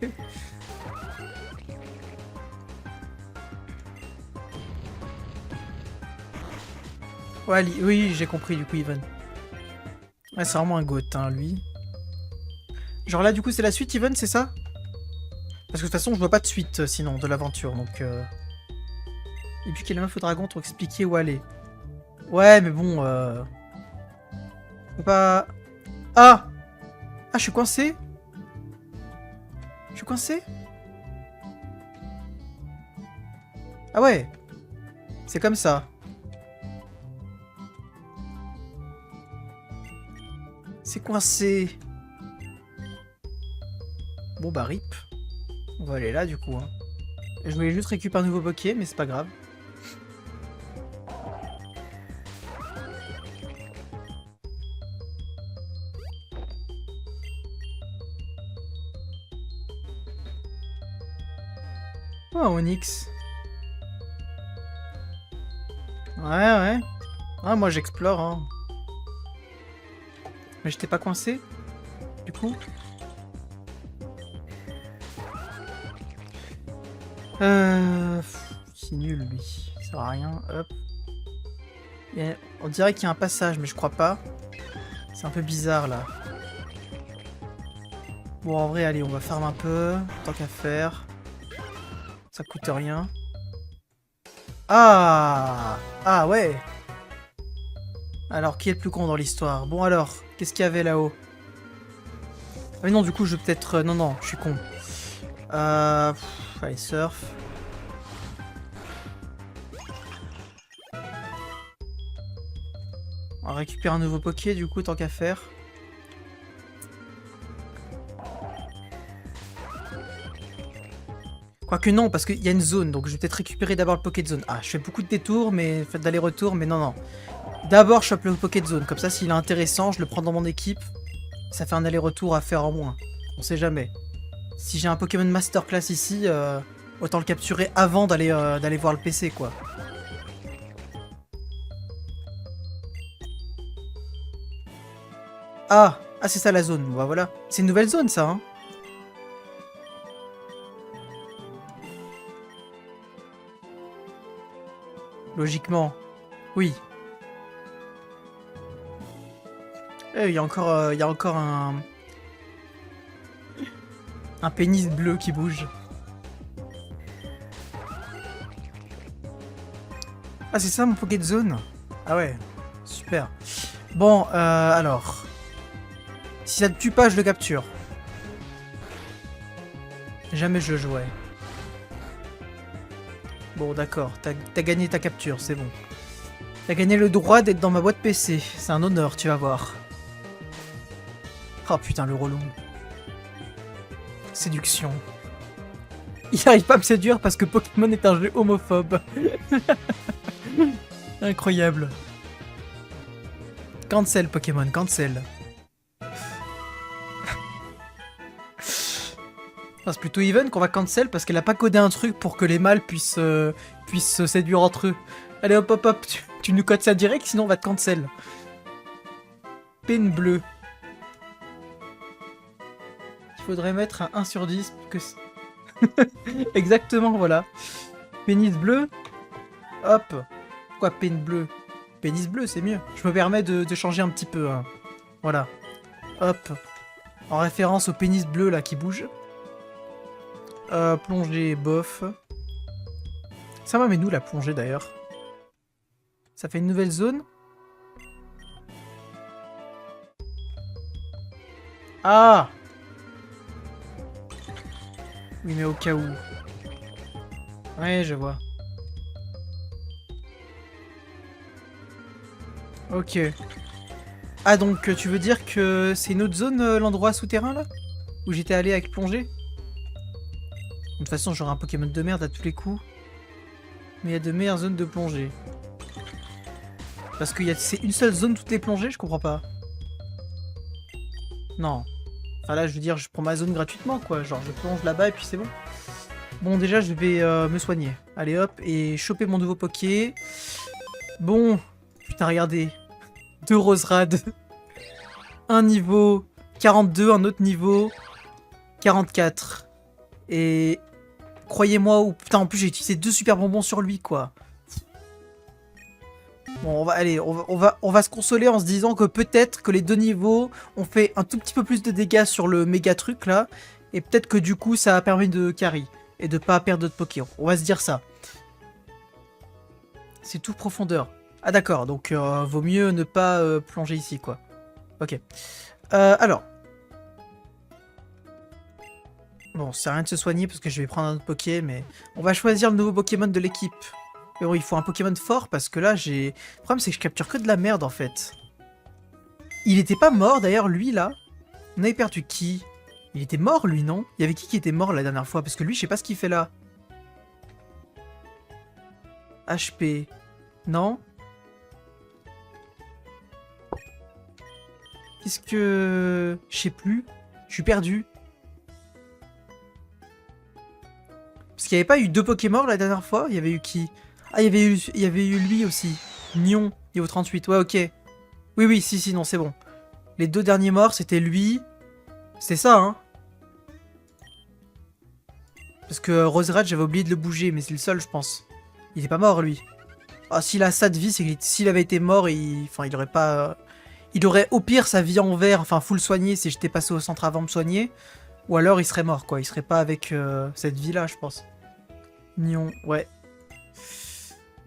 Ouais, oui, j'ai compris, du coup, Ivan. Ouais, c'est vraiment un goat, hein, lui. Genre là, du coup, c'est la suite, Ivan, c'est ça? Parce que de toute façon, je vois pas de suite, sinon, de l'aventure, donc... Et puis, quelle meuf au dragon pour expliquer où aller. Ouais, mais bon, on peut pas... Ah! Ah, je suis coincé? Je suis coincé? Ah ouais! C'est comme ça. C'est coincé. Bon bah rip. On va aller là du coup. Hein. Je voulais juste récupérer un nouveau Poké, mais c'est pas grave. Oh, Onyx. Ouais, ouais. Ah, moi j'explore. Hein. Mais j'étais pas coincé, du coup. C'est nul lui, ça sert à rien. Hop. On dirait qu'il y a un passage, mais je crois pas. C'est un peu bizarre là. Bon, en vrai, allez, on va farm un peu, tant qu'à faire. Ça coûte rien. Ah! Ah ouais! Alors, qui est le plus con dans l'histoire? Bon alors, qu'est-ce qu'il y avait là-haut? Ah mais non, du coup, je vais peut-être... non, non, je suis con. Allez, surf. On va récupérer un nouveau Poké, du coup, tant qu'à faire. Quoique non, parce qu'il y a une zone, donc je vais peut-être récupérer d'abord le Poké de zone. Ah, je fais beaucoup de détours, mais faites d'aller-retour, mais non, non. D'abord, je chope le Poké de zone, comme ça, s'il est intéressant, je le prends dans mon équipe. Ça fait un aller-retour à faire en moins. On sait jamais. Si j'ai un Pokémon Masterclass ici, autant le capturer avant d'aller voir le PC, quoi. Ah! Ah, c'est ça la zone. Bon, bah voilà. C'est une nouvelle zone, ça, hein. Logiquement. Oui. Eh, il y a encore un pénis bleu qui bouge. Ah, c'est ça mon Pocket Zone? Ah ouais, super. Bon, alors. Si ça te tue pas, je le capture. Jamais je le jouais. Bon, d'accord, t'as gagné ta capture, c'est bon. T'as gagné le droit d'être dans ma boîte PC. C'est un honneur, tu vas voir. Oh putain, le relou. Séduction. Il arrive pas à me séduire parce que Pokémon est un jeu homophobe. Incroyable. Cancel Pokémon, cancel. Enfin, c'est plutôt Even qu'on va cancel parce qu'elle a pas codé un truc pour que les mâles puissent se séduire entre eux. Allez hop hop hop, tu nous codes ça direct sinon on va te cancel. Peine bleue. Il faudrait mettre un 1 sur 10 pour que... Exactement, voilà. Pénis bleu. Hop. Pourquoi peine bleue? Pénis bleu, c'est mieux. Je me permets de changer un petit peu. Hein. Voilà. Hop. En référence au pénis bleu là qui bouge. Plongée, bof. Ça va, mais nous la plongée d'ailleurs. Ça fait une nouvelle zone. Ah! Oui, mais au cas où. Ouais, je vois. Ok. Ah, donc tu veux dire que c'est une autre zone, l'endroit souterrain là? Où j'étais allé avec plongée? De toute façon, j'aurai un Pokémon de merde à tous les coups. Mais il y a de meilleures zones de plongée. Parce que c'est une seule zone toutes les plongées, je comprends pas. Non. Enfin là, je veux dire, je prends ma zone gratuitement, quoi. Genre, je plonge là-bas et puis c'est bon. Bon, déjà, je vais me soigner. Allez, hop, et choper mon nouveau Poké. Bon. Putain, regardez. 2 Roserade. Un niveau 42, un autre niveau 44. Et... Croyez-moi, ou putain, en plus, j'ai utilisé 2 super bonbons sur lui, quoi. Bon, on va se consoler en se disant que peut-être que les 2 niveaux ont fait un tout petit peu plus de dégâts sur le méga truc là, et peut-être que du coup ça a permis de carry et de pas perdre d'autres Poké. On va se dire ça. C'est tout profondeur. Ah d'accord, donc vaut mieux ne pas plonger ici quoi. Ok. Alors. Bon, c'est rien de se soigner parce que je vais prendre un autre Poké, mais on va choisir le nouveau Pokémon de l'équipe. Mais bon, il faut un Pokémon fort parce que là, j'ai... Le problème, c'est que je capture que de la merde, en fait. Il était pas mort, d'ailleurs, lui, là. On avait perdu qui? Il était mort, lui, non? Il y avait qui était mort la dernière fois? Parce que lui, je sais pas ce qu'il fait là. HP. Non? Qu'est-ce que... Je sais plus. Je suis perdu. Parce qu'il n'y avait pas eu 2 Pokémon la dernière fois? Il y avait eu qui? Ah, il y avait eu lui aussi. Nion, niveau 38. Ouais, ok. Oui, oui, si, non, c'est bon. Les 2 derniers morts, c'était lui. C'est ça, hein? Parce que Roserade, j'avais oublié de le bouger, mais c'est le seul, je pense. Il est pas mort, lui. Ah, s'il a ça de vie, c'est que s'il avait été mort, enfin, il aurait pas... Il aurait au pire sa vie en vert, enfin full soigné si j'étais passé au centre avant de me soigner. Ou alors il serait mort, quoi. Il serait pas avec cette vie-là, je pense. Nion, ouais.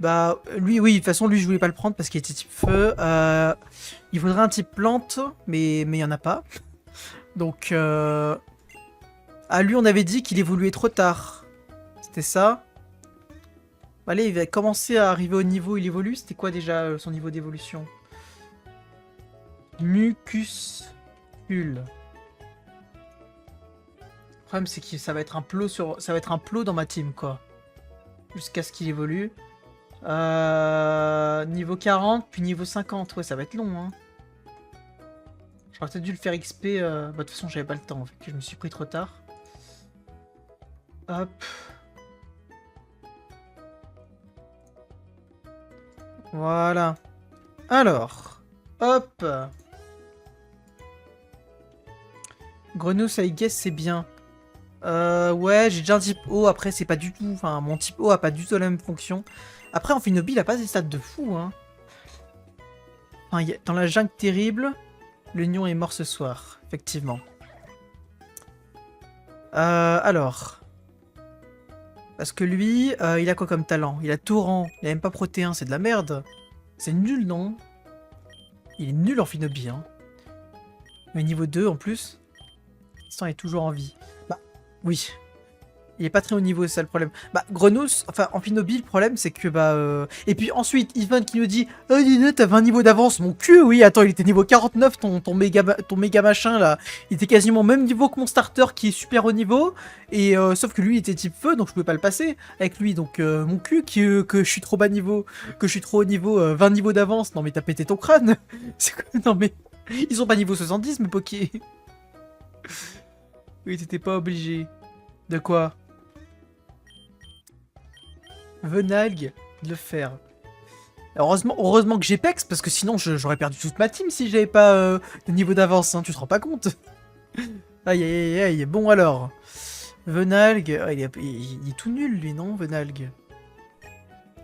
Bah, lui, oui, de toute façon, lui, je voulais pas le prendre parce qu'il était type feu. Il faudrait un type plante, mais il y en a pas. Donc, à lui, on avait dit qu'il évoluait trop tard. C'était ça. Allez, il va commencer à arriver au niveau où il évolue. C'était quoi déjà son niveau d'évolution? Mucuscule. Le problème, c'est que ça va être un plot ça va être un plot dans ma team, quoi. Jusqu'à ce qu'il évolue. Niveau 40, puis niveau 50. Ouais, ça va être long, hein. J'aurais peut-être dû le faire XP. Bah, de toute façon, j'avais pas le temps. En fait, que je me suis pris trop tard. Hop. Voilà. Alors. Hop. Grenouille, I guess, c'est bien. Ouais, j'ai déjà un type O. Après, c'est pas du tout... Enfin, mon type O a pas du tout la même fonction. Après, Amphinobie, il a pas des stats de fou, hein. Enfin, dans la jungle terrible, l'Union est mort ce soir. Effectivement. Alors... Parce que lui, il a quoi comme talent? Il a Torrent. Il a même pas Protéin, c'est de la merde. C'est nul, non? Il est nul en Phinobie, hein. Mais niveau 2 en plus. L'instant est toujours en vie. Bah, oui. Il est pas très haut niveau, c'est ça le problème. Bah, Grenousse, enfin, en Phinobie, le problème, c'est que, bah... Et puis ensuite, Ivan qui nous dit « Oh, Dina, t'as 20 niveaux d'avance. » Mon cul, oui, attends, il était niveau 49, ton méga machin, là. Il était quasiment au même niveau que mon starter, qui est super haut niveau. Et sauf que lui, il était type feu, donc je pouvais pas le passer avec lui. Donc, mon cul, que je suis trop bas niveau, que je suis trop haut niveau, 20 niveaux d'avance. Non, mais t'as pété ton crâne. C'est quoi? Non, mais... Ils sont pas niveau 70, mes pokés. Oui, t'étais pas obligé. De quoi? Venalgue de le faire. Heureusement que j'ai Pex, parce que sinon j'aurais perdu toute ma team si j'avais pas de niveau d'avance, hein, tu te rends pas compte? Aïe aïe aïe aïe, bon alors. Venalgue, il est tout nul lui, non, Venalgue?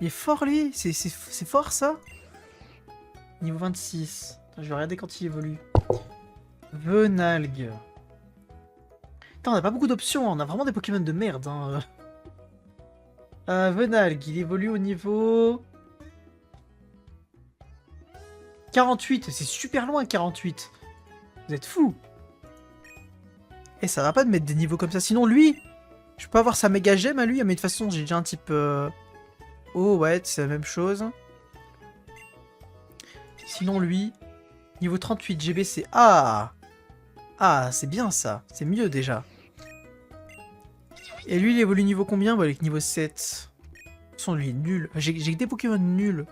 Il est fort lui, c'est fort ça? Niveau 26. Attends, je vais regarder quand il évolue. Venalgue. Putain, on a pas beaucoup d'options, on a vraiment des Pokémon de merde, hein. Venalgue, il évolue au niveau... 48, c'est super loin 48. Vous êtes fous. Et ça va pas de mettre des niveaux comme ça, sinon lui, je peux avoir sa méga gemme à lui, mais de toute façon j'ai déjà un type... Oh ouais, c'est la même chose. Sinon lui, niveau 38 GBC. Ah, c'est bien ça, c'est mieux déjà. Et lui, il évolue niveau combien? Bah, avec niveau 7. De toute façon, lui, il est nul. J'ai que des Pokémon nuls.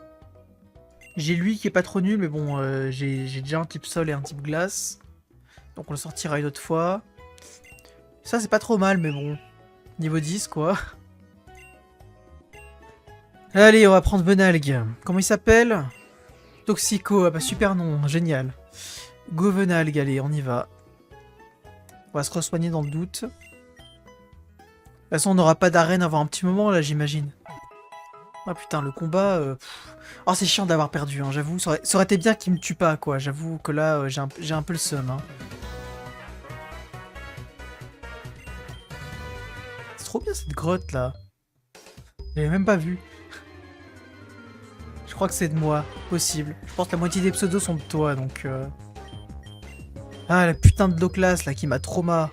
J'ai lui qui est pas trop nul, mais bon, j'ai déjà un type sol et un type glace. Donc on le sortira une autre fois. Ça, c'est pas trop mal, mais bon. Niveau 10, quoi. Allez, on va prendre Venalgue. Comment il s'appelle? Toxico. Ah bah, super nom, génial. Go Venalgue, allez, on y va. On va se re-soigner dans le doute. De toute façon, on n'aura pas d'arène avant un petit moment, là, j'imagine. Ah putain, le combat... Oh, c'est chiant d'avoir perdu, hein, j'avoue. Ça aurait été bien qu'il me tue pas, quoi. J'avoue que là, j'ai un peu le seum. Hein. C'est trop bien, cette grotte, là. J'avais même pas vu. Je crois que c'est de moi. Possible. Je pense que la moitié des pseudos sont de toi, donc... Ah, la putain de Doclas, là, qui m'a trauma.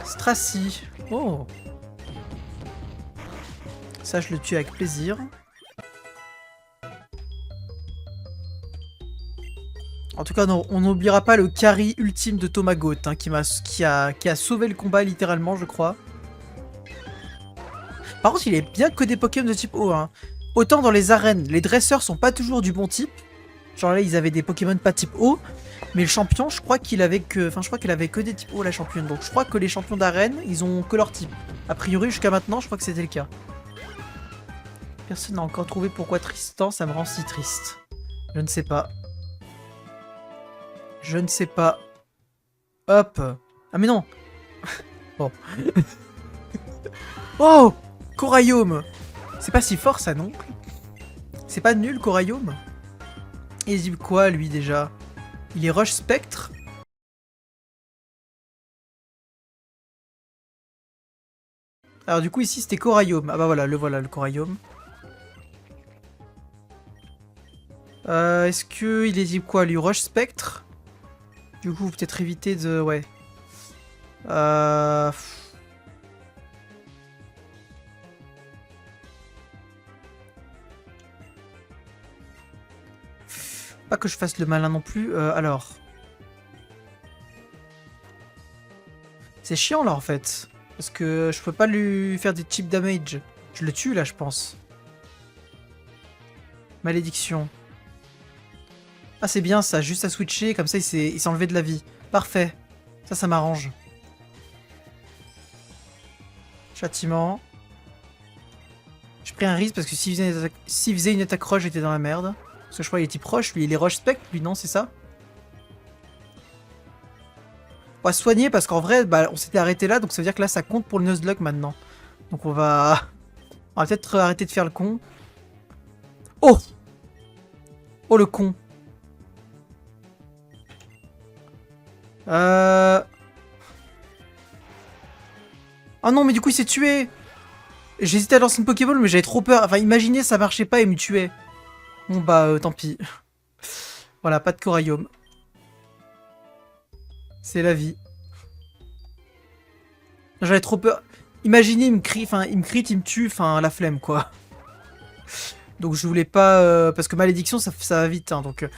Stracy. Oh. Ça, je le tue avec plaisir. En tout cas, non, on n'oubliera pas le carry ultime de Tomagot, hein, qui a sauvé le combat, littéralement, je crois. Par contre, il est bien que des Pokémon de type O. Hein. Autant dans les arènes, les dresseurs sont pas toujours du bon type. Genre là, ils avaient des Pokémon pas type O. Mais le champion, je crois qu'il avait que... Enfin, je crois qu'elle avait que des types O, la championne. Donc je crois que les champions d'arène, ils ont que leur type. A priori, jusqu'à maintenant, je crois que c'était le cas. Personne n'a encore trouvé pourquoi Tristan, ça me rend si triste. Je ne sais pas. Je ne sais pas. Hop. Ah mais non. Bon. Oh, Corayome. C'est pas si fort ça, non? C'est pas nul, Corayome? Il dit quoi, lui, déjà? Il est Rush Spectre? Alors du coup, ici, c'était Corayome. Ah bah voilà, le Corayome. Est-ce qu'il est dit quoi, lui? Rush Spectre? Du coup, peut-être éviter de... Ouais. Pas que je fasse le malin non plus. Alors. C'est chiant là en fait. Parce que je peux pas lui faire des cheap damage. Je le tue là, je pense. Malédiction. Ah, c'est bien ça, juste à switcher, comme ça il s'est enlevé de la vie. Parfait. Ça m'arrange. Châtiment. J'ai pris un risque parce que s'il faisait une attaque rush, j'étais dans la merde. Parce que je crois qu'il est type rush, lui il est rush spec, lui non, c'est ça? On va se soigner parce qu'en vrai, bah, on s'était arrêté là, donc ça veut dire que là, ça compte pour le Nuzlocke maintenant. Donc on va... On va peut-être arrêter de faire le con. Oh! Oh, le con. Oh non, mais du coup, il s'est tué. J'hésitais à lancer une Pokéball, mais j'avais trop peur. Enfin, imaginez, ça marchait pas et il me tuait. Bon, bah, tant pis. Voilà, pas de Coraium. C'est la vie. J'avais trop peur. Imaginez, il me crie, enfin, il me crie, il me tue, enfin, la flemme, quoi. Donc je voulais pas... parce que malédiction, ça va vite, hein, donc...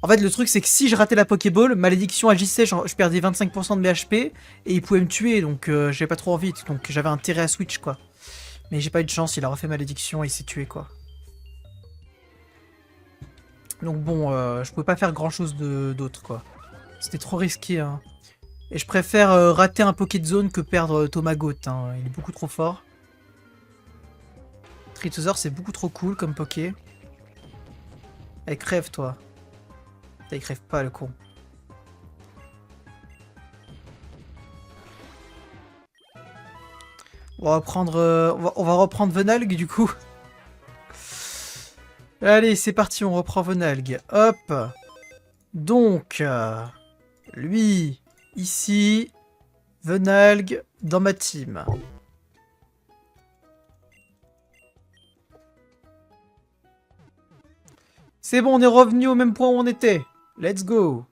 En fait, le truc, c'est que si je ratais la Pokéball, malédiction agissait, je perdais 25% de mes HP, et il pouvait me tuer, donc j'avais pas trop envie, donc j'avais intérêt à switch, quoi. Mais j'ai pas eu de chance, il a refait malédiction et il s'est tué, quoi. Donc bon, je pouvais pas faire grand-chose d'autre, quoi. C'était trop risqué, hein. Et je préfère rater un Poké de zone que perdre Tomagot, hein. Il est beaucoup trop fort. Tritosaur, c'est beaucoup trop cool comme Poké. Allez, crève, toi. Il crève pas, le con. On va reprendre, on va reprendre Venalg, du coup. Allez, c'est parti, on reprend Venalg. Hop. Donc, lui, ici, Venalg, dans ma team. C'est bon, on est revenu au même point où on était. Let's go.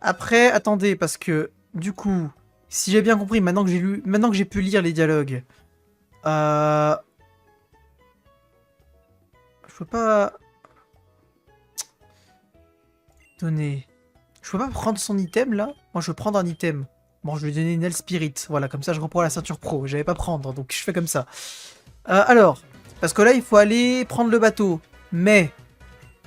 Après, attendez, parce que, du coup, si j'ai bien compris, maintenant que j'ai pu lire les dialogues, je peux pas... Donner... Je peux pas prendre son item, là? Moi, je veux prendre un item. Bon, je vais lui donner une L Spirit. Voilà, comme ça, je reprends la ceinture pro. J'avais pas prendre, donc je fais comme ça. Alors, parce que là, il faut aller prendre le bateau. Mais,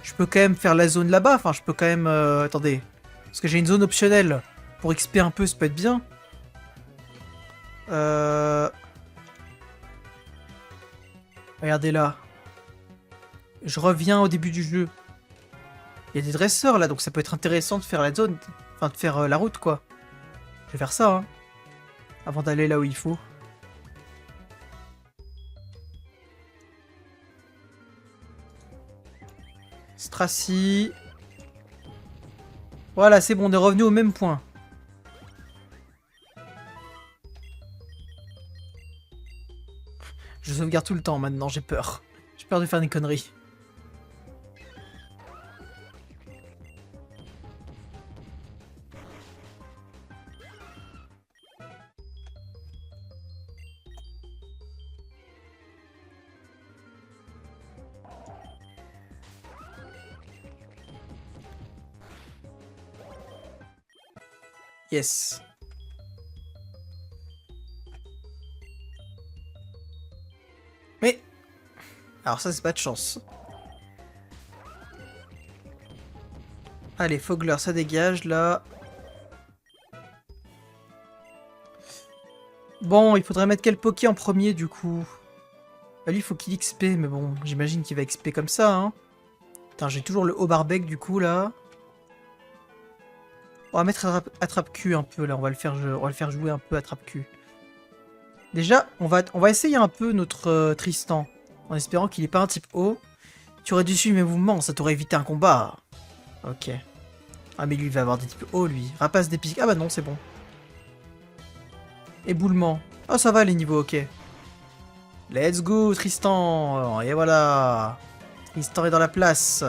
je peux quand même faire la zone là-bas. Enfin, je peux quand même... attendez. Parce que j'ai une zone optionnelle. Pour XP un peu, ça peut être bien. Regardez là. Je reviens au début du jeu. Il y a des dresseurs là, donc ça peut être intéressant de faire la zone. Enfin, de faire la route, quoi. Je vais faire ça, hein. Avant d'aller là où il faut. Stracy. Voilà, c'est bon, on est revenu au même point. Je sauvegarde tout le temps maintenant, j'ai peur. J'ai peur de faire des conneries. Yes. Mais... Alors ça, c'est pas de chance. Allez, Fogler, ça dégage, là. Bon, il faudrait mettre quel Poké en premier, du coup? Bah, lui, il faut qu'il XP, mais bon, j'imagine qu'il va XP comme ça, hein. Putain, j'ai toujours le haut barbec, du coup, là. On va mettre attrape-cul un peu, là. On va le faire jouer un peu attrape-cul. Déjà, on va essayer un peu notre Tristan. En espérant qu'il n'est pas un type haut. Tu aurais dû suivre mes mouvements, ça t'aurait évité un combat. Ok. Ah, mais lui, il va avoir des types hauts, lui. Rapace d'épique. Ah bah non, c'est bon. Éboulement. Oh, ça va, les niveaux, ok. Let's go, Tristan. Et voilà. Tristan est dans la place.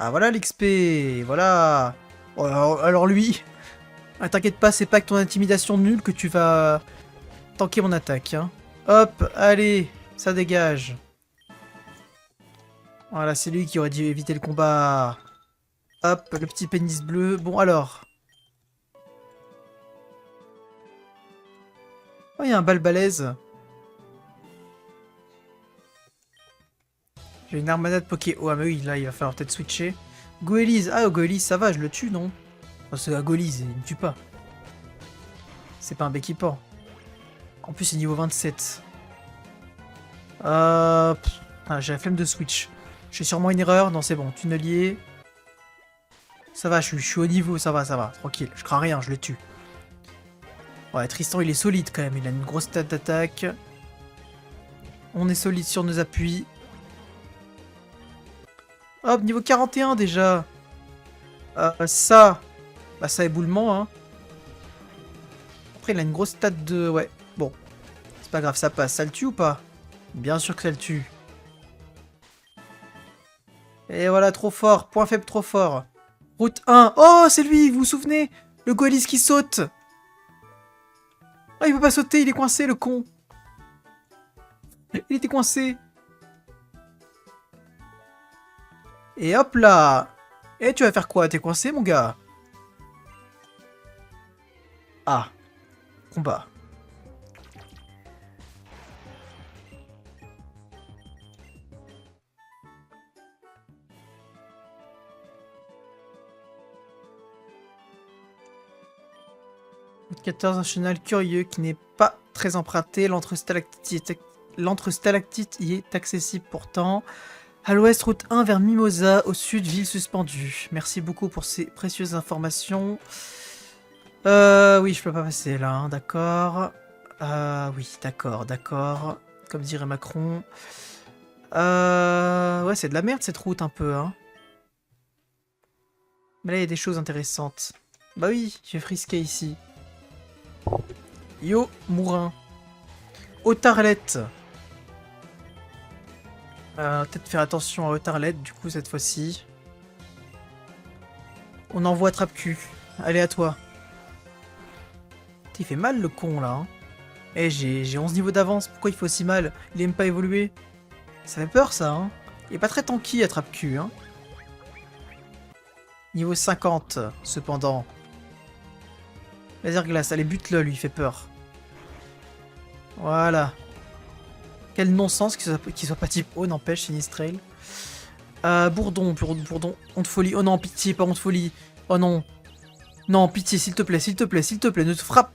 Ah, voilà l'XP. Voilà. Oh, alors lui... Ah, t'inquiète pas, c'est pas que ton intimidation nulle que tu vas tanker mon attaque. Hein. Hop, allez, ça dégage. Voilà, c'est lui qui aurait dû éviter le combat. Hop, le petit pénis bleu. Bon, alors. Oh, il y a un bal balèze. J'ai une armada de Poké. Oh, ah, mais oui, là, il va falloir peut-être switcher. Goélise. Ah, Goélise, ça va, je le tue, non? Parce que Goélise, il me tue pas. C'est pas un Béquipant. En plus, c'est niveau 27. J'ai la flemme de switch. J'ai sûrement une erreur. Non, c'est bon. Tunnelier. Ça va, je suis au niveau. Ça va, ça va. Tranquille. Je crains rien, je le tue. Ouais, Tristan, il est solide quand même. Il a une grosse stat d'attaque. On est solide sur nos appuis. Hop, niveau 41 déjà. Ça. Bah, ça éboulement, hein. Après, il a une grosse stat de... Ouais, bon. C'est pas grave, ça passe. Ça le tue ou pas? Bien sûr que ça le tue. Et voilà, trop fort. Point faible, trop fort. Route 1. Oh, c'est lui, vous vous souvenez? Le Goalis qui saute. Ah, il peut pas sauter, il est coincé, le con. Il était coincé. Et hop là. Et tu vas faire quoi? T'es coincé, mon gars? Ah. Combat. Route 14, un chenal curieux qui n'est pas très emprunté. L'entre-stalactite y est accessible pourtant. À l'ouest, route 1 vers Mimosa. Au sud, ville suspendue. Merci beaucoup pour ces précieuses informations. Oui, je peux pas passer là, hein, d'accord. Oui, d'accord, d'accord. Comme dirait Macron. Ouais, c'est de la merde cette route un peu, hein. Mais là, il y a des choses intéressantes. Bah oui, j'ai frisqué ici. Yo, Mourin. Autarlette. Peut-être faire attention à Autarlette, du coup, cette fois-ci. On envoie Trappe-Cul. Allez, à toi. Il fait mal, le con, là. Hein. Eh, j'ai 11 niveaux d'avance. Pourquoi il fait aussi mal? Il aime pas évoluer. Ça fait peur, ça, hein. Il est pas très tanky, Attrape-Cul, hein. Niveau 50, cependant. Laser glace, allez, bute-le, lui, il fait peur. Voilà. Quel non-sens qu'il soit pas type O, n'empêche, Sinistrail. Bourdon, Bourdon. Honte folie. Oh non, pitié, pas honte folie. Oh non. Non, pitié, s'il te plaît, s'il te plaît, s'il te plaît, ne te frappe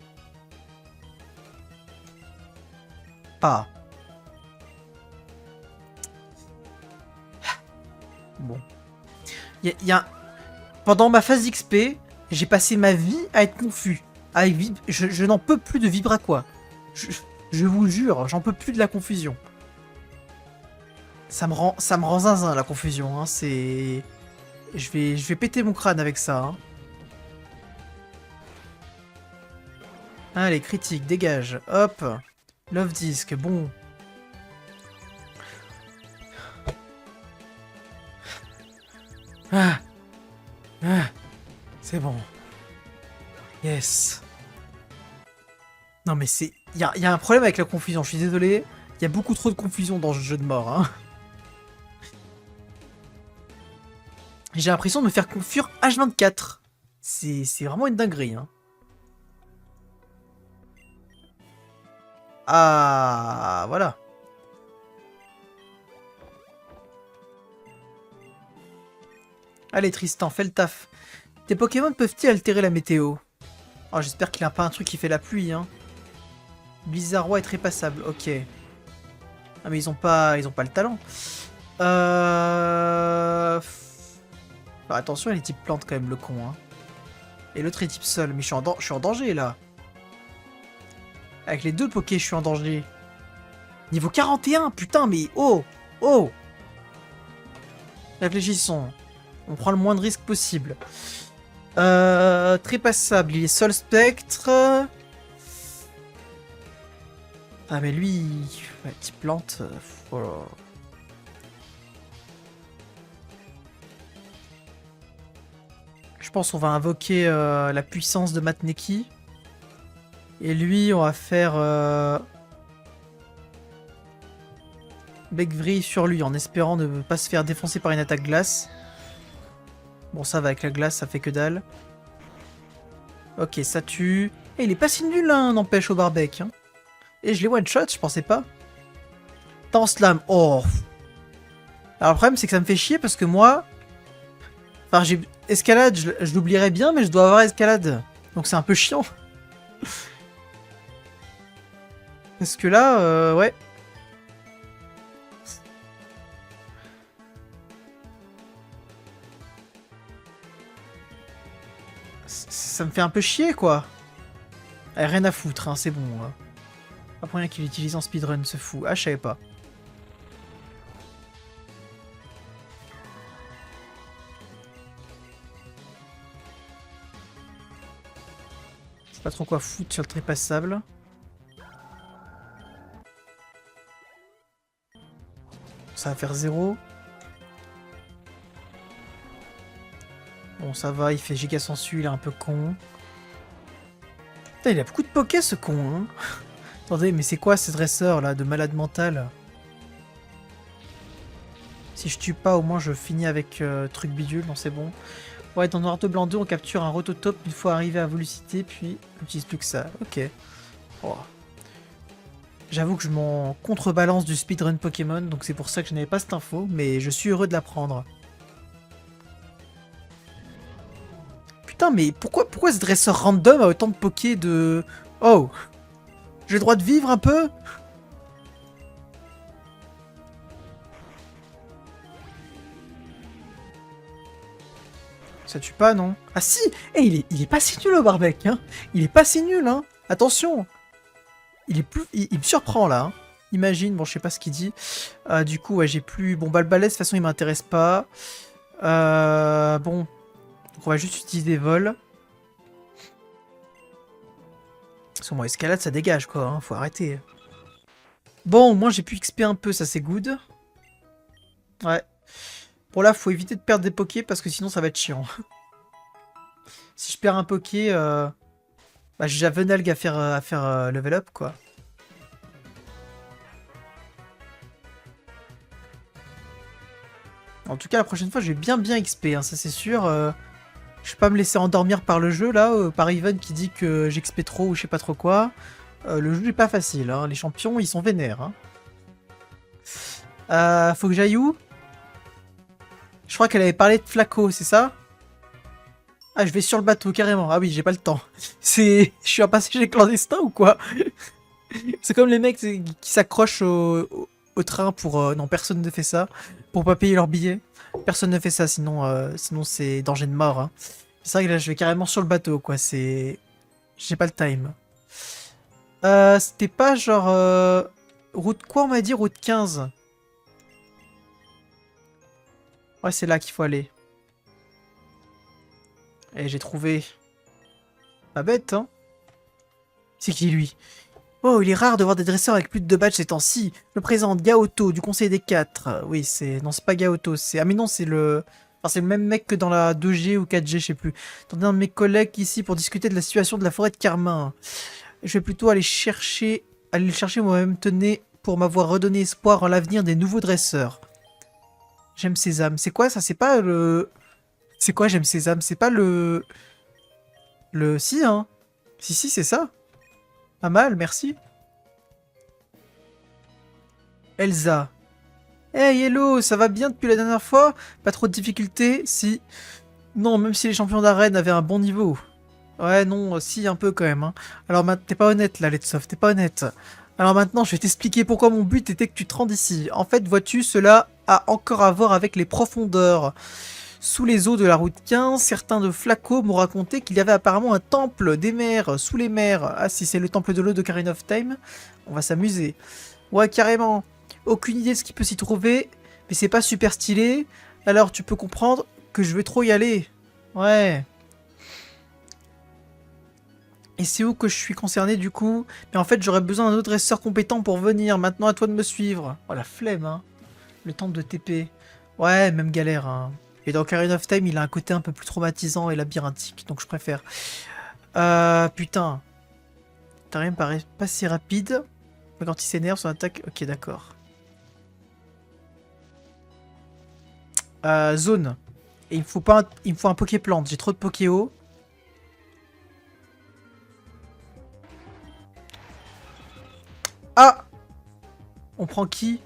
pas. Bon. Pendant ma phase XP, j'ai passé ma vie à être confus. Je n'en peux plus de Vibraquois. Je vous jure, j'en peux plus de la confusion. Ça me rend zinzin, la confusion. Hein, c'est... Je vais péter mon crâne avec ça. Hein. Allez, critique, dégage. Hop. Love disc, bon. C'est bon. Yes. Non mais c'est... Il y a un problème avec la confusion, je suis désolé. Il y a beaucoup trop de confusion dans ce jeu de mort. Hein. J'ai l'impression de me faire confure H24. C'est vraiment une dinguerie. Hein. Ah, voilà. Allez Tristan, fais le taf. Tes Pokémon peuvent-ils altérer la météo? Oh, j'espère qu'il a pas un truc qui fait la pluie, hein. Blizzard est très passable, ok. Ah mais ils ont pas le talent. Bah, attention, il est type plante quand même, le con, hein. Et l'autre est type sol, mais je suis en danger là. Avec les deux Pokés, je suis en danger. Niveau 41, putain, mais oh! Oh! Réfléchissons. On prend le moins de risques possible. Très passable, il est Sol Spectre. Ah mais lui, ouais, type plante. Voilà. Je pense qu'on va invoquer la puissance de Matneki. Et lui, on va faire Bekvri sur lui, en espérant ne pas se faire défoncer par une attaque glace. Bon, ça va, avec la glace, ça fait que dalle. Ok, ça tue. Et il est pas si nul, hein, n'empêche, au barbecue. Hein. Et je l'ai one-shot, je pensais pas. Temps slam. Oh. Alors le problème, c'est que ça me fait chier parce que moi... Enfin, j'ai... Escalade, je l'oublierais bien, mais je dois avoir escalade. Donc c'est un peu chiant. Parce que là, ouais. Ça me fait un peu chier, quoi. Eh, rien à foutre, hein, c'est bon. Hein. Pas pour rien qu'il utilise en speedrun, ce fou. Ah, je savais pas. Je sais pas trop quoi foutre sur le trépassable. Ça va faire 0. Bon, ça va, il fait giga sensu, il est un peu con. Putain, il a beaucoup de pokés, ce con, hein. Attendez, mais c'est quoi ce dresseur, là, de malade mental? Si je tue pas, au moins je finis avec truc bidule, non c'est bon. Ouais, dans Noir 2 Blanc 2, on capture un rototope une fois arrivé à Volucité, puis on n'utilise plus que ça. Ok. Oh. J'avoue que je m'en contrebalance du speedrun Pokémon, donc c'est pour ça que je n'avais pas cette info, mais je suis heureux de l'apprendre. Putain, mais pourquoi ce dresseur random a autant de Poké de... Oh! J'ai le droit de vivre un peu? Ça tue pas, non? Ah si! Eh, il est pas si nul, au Barbec, hein! Il est pas si nul, hein! Attention! Il me surprend, là, hein. Imagine, bon, je sais pas ce qu'il dit. Du coup, ouais, j'ai plus... Bon, Balbalès, de toute façon, il m'intéresse pas. Bon. Donc, on va juste utiliser des vols. Parce que moi, escalade, ça dégage, quoi, hein. Faut arrêter. Bon, au moins, j'ai pu XP un peu, ça, c'est good. Ouais. Bon, là, faut éviter de perdre des pokés, parce que sinon, ça va être chiant. Si je perds un poké... Bah, j'ai déjà Venalg à faire level up, quoi. En tout cas, la prochaine fois, je vais bien XP, hein, ça c'est sûr. Je vais pas me laisser endormir par le jeu, là, par Even qui dit que j'XP trop ou je sais pas trop quoi. Le jeu n'est pas facile, hein. Les champions, ils sont vénères. Hein. Faut que j'aille où? Je crois qu'elle avait parlé de Flaco, c'est ça? Ah, je vais sur le bateau, carrément. Ah oui, j'ai pas le temps. Je suis un passager clandestin ou quoi? C'est comme les mecs qui s'accrochent au train pour... non, personne ne fait ça. Pour pas payer leur billet. Personne ne fait ça, sinon c'est danger de mort. Hein. C'est vrai que là, je vais carrément sur le bateau, quoi. C'est... J'ai pas le time. C'était pas genre... route quoi, on m'a dit? Route 15. Ouais, c'est là qu'il faut aller. Et j'ai trouvé... Pas bête, hein? C'est qui, lui? Oh, il est rare de voir des dresseurs avec plus de 2 badges ces temps-ci. Je me présente, Gaoto, du Conseil des 4. Oui, c'est... Non, c'est pas Gaoto, c'est... Ah mais non, c'est le... Enfin, c'est le même mec que dans la 2G ou 4G, je sais plus. Attendez un de mes collègues ici pour discuter de la situation de la forêt de Carmin. Je vais plutôt aller le chercher moi-même, tenez, pour m'avoir redonné espoir en l'avenir des nouveaux dresseurs. J'aime Sésame. C'est quoi ça? C'est pas le... C'est quoi j'aime Sésame? C'est pas le... Le... Si, hein? Si, c'est ça. Pas mal, merci. Elsa. Hey Hello, ça va bien depuis la dernière fois? Pas trop de difficultés? Si. Non, même si les champions d'arène avaient un bon niveau. Ouais, non, si, un peu quand même. Hein. Alors, t'es pas honnête là, Letsoft, t'es pas honnête. Alors maintenant, je vais t'expliquer pourquoi mon but était que tu te rendes ici. En fait, vois-tu, cela a encore à voir avec les profondeurs. Sous les eaux de la route 15, certains de Flaco m'ont raconté qu'il y avait apparemment un temple des mers sous les mers. Ah, si c'est le temple de l'eau de Ocarina of Time, on va s'amuser. Ouais, carrément. Aucune idée de ce qui peut s'y trouver, mais c'est pas super stylé. Alors tu peux comprendre que je vais trop y aller. Ouais. Et c'est où que je suis concerné du coup? Mais en fait j'aurais besoin d'un autre dresseur compétent pour venir. Maintenant à toi de me suivre. Oh la flemme hein. Le temps de TP. Ouais, même galère hein. Et dans Ocarina of Time il a un côté un peu plus traumatisant et labyrinthique. Donc je préfère. Putain. T'as me paraît pas si rapide. Mais quand il s'énerve son attaque... Ok d'accord. Zone. Et il me faut un Poképlante. J'ai trop de Pokéo. Ah! On prend qui?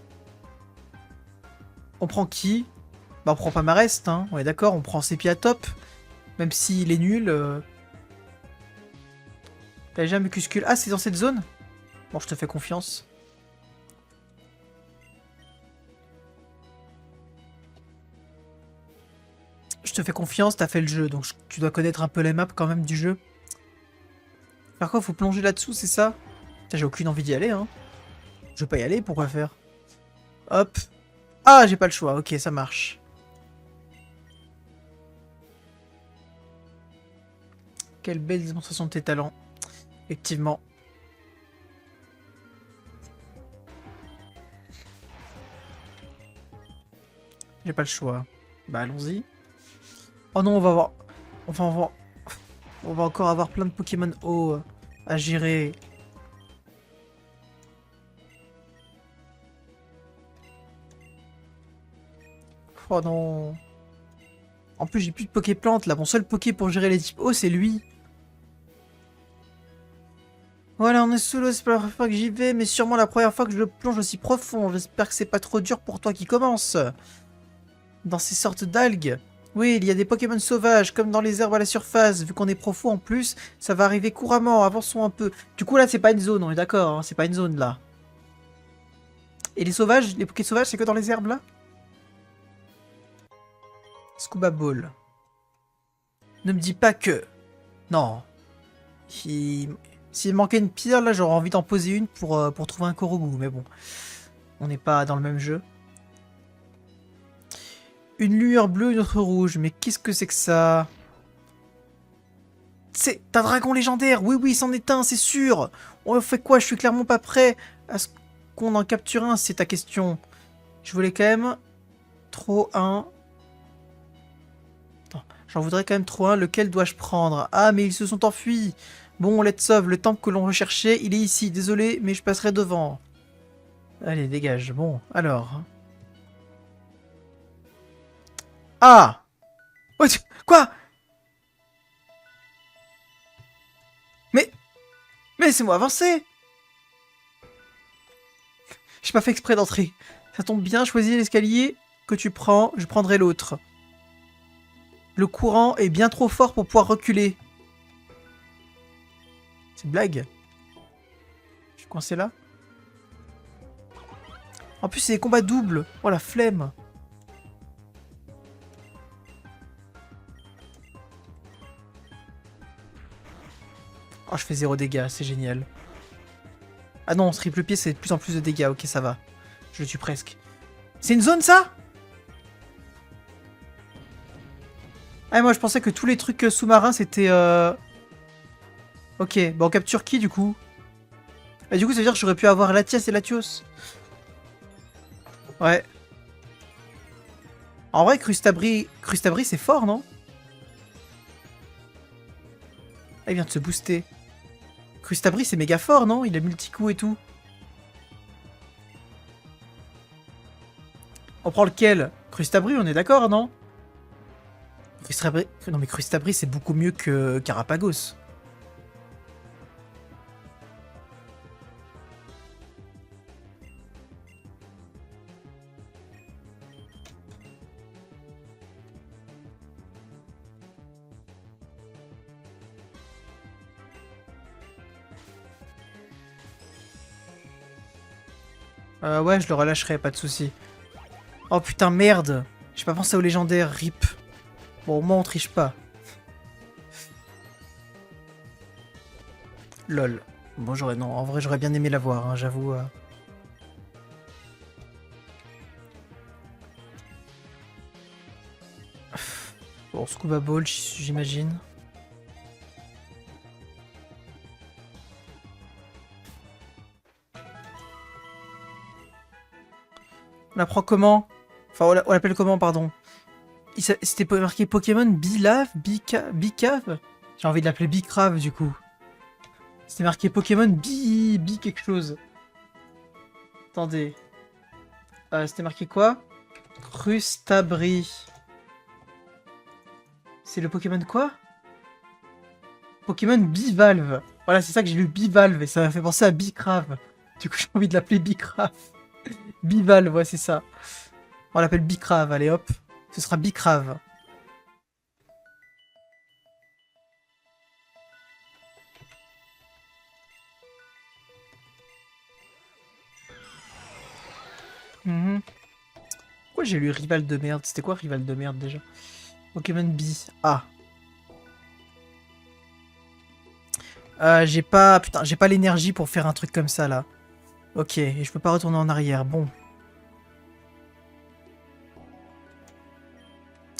On prend qui? Bah on prend pas Marest, hein. On est d'accord, on prend Sepiatop. Même s'il est nul. T'as déjà un Mucuscule. Ah, c'est dans cette zone? Bon, je te fais confiance. te fais confiance, t'as fait le jeu, donc tu dois connaître un peu les maps quand même du jeu. Par quoi, faut plonger là-dessous, c'est ça? J'ai aucune envie d'y aller, hein. Je veux pas y aller, pourquoi faire? Hop. Ah, j'ai pas le choix, ok, ça marche. Quelle belle démonstration de tes talents. Effectivement. J'ai pas le choix. Bah allons-y. Oh non, on va voir. Enfin, on va encore avoir plein de Pokémon hauts à gérer. Oh non. En plus, j'ai plus de Poké-Plante là. Mon seul Poké pour gérer les types hauts, c'est lui. Voilà, on est sous l'eau, c'est pas la première fois que j'y vais, mais sûrement la première fois que je le plonge aussi profond. J'espère que c'est pas trop dur pour toi qui commence. Dans ces sortes d'algues. Oui, il y a des Pokémon sauvages, comme dans les herbes à la surface. Vu qu'on est profond en plus, ça va arriver couramment. Avançons un peu. Du coup, là, c'est pas une zone, on est d'accord, hein, c'est pas une zone, là. Et les sauvages, les Poké sauvages, c'est que dans les herbes, là? Scuba Ball. Ne me dis pas que... Non. S'il manquait une pierre, là, j'aurais envie d'en poser une pour trouver un Korogu. Mais bon, on n'est pas dans le même jeu. Une lueur bleue, une autre rouge. Mais qu'est-ce que c'est que ça? C'est un dragon légendaire. Oui, oui, c'en est un, c'est sûr. On fait quoi? Je suis clairement pas prêt à ce qu'on en capture un, c'est ta question. Je voulais quand même trop un. Attends, j'en voudrais quand même trop un. Lequel dois-je prendre? Ah, mais ils se sont enfuis. Bon, let's sauve. Le temple que l'on recherchait, il est ici. Désolé, mais je passerai devant. Allez, dégage. Bon, alors. Ah! Quoi? Mais... Mais laissez-moi avancer! J'ai pas fait exprès d'entrer. Ça tombe bien, choisis l'escalier que tu prends, je prendrai l'autre. Le courant est bien trop fort pour pouvoir reculer. C'est une blague. Je suis coincé là. En plus, c'est des combats doubles. Oh la flemme. Oh, je fais 0 dégâts, c'est génial. Ah non, ce triple pied, c'est de plus en plus de dégâts. Ok, ça va. Je le tue presque. C'est une zone, ça? Ah, moi, je pensais que tous les trucs sous-marins, c'était... Ok, bon, on capture qui, du coup? Et du coup, ça veut dire que j'aurais pu avoir Latias et Latios. Ouais. En vrai, Crustabri, c'est fort, non? Ah, il vient de se booster. Crustabri, c'est méga fort, non? Il a multi-coup et tout. On prend lequel? Crustabri, on est d'accord, non? Crustabri... Non, mais Crustabri, c'est beaucoup mieux que Carapagos. Ouais, je le relâcherai, pas de souci. Oh putain, merde! J'ai pas pensé au légendaire, rip. Bon, au moins on triche pas. Lol. Bon, non, en vrai, j'aurais bien aimé l'avoir, hein, j'avoue. Bon, Scuba Ball, j'imagine. On la prend comment? Enfin, on l'appelle comment, pardon? C'était marqué Pokémon Bilave, Bicave? J'ai envie de l'appeler Bicrave, du coup. C'était marqué Pokémon Bi quelque chose. Attendez. C'était marqué quoi? Crustabri. C'est le Pokémon quoi? Pokémon Bivalve. Voilà, c'est ça que j'ai lu, Bivalve, et ça m'a fait penser à Bicrave. Du coup, j'ai envie de l'appeler Bicrave. Bivalve, ouais, c'est ça. On l'appelle Bicrave, allez hop. Ce sera Bicrave. Pourquoi j'ai lu rival de merde? C'était quoi rival de merde déjà? Pokémon B. Ah. J'ai pas... Putain, j'ai pas l'énergie pour faire un truc comme ça, là. Ok, et je peux pas retourner en arrière. Bon.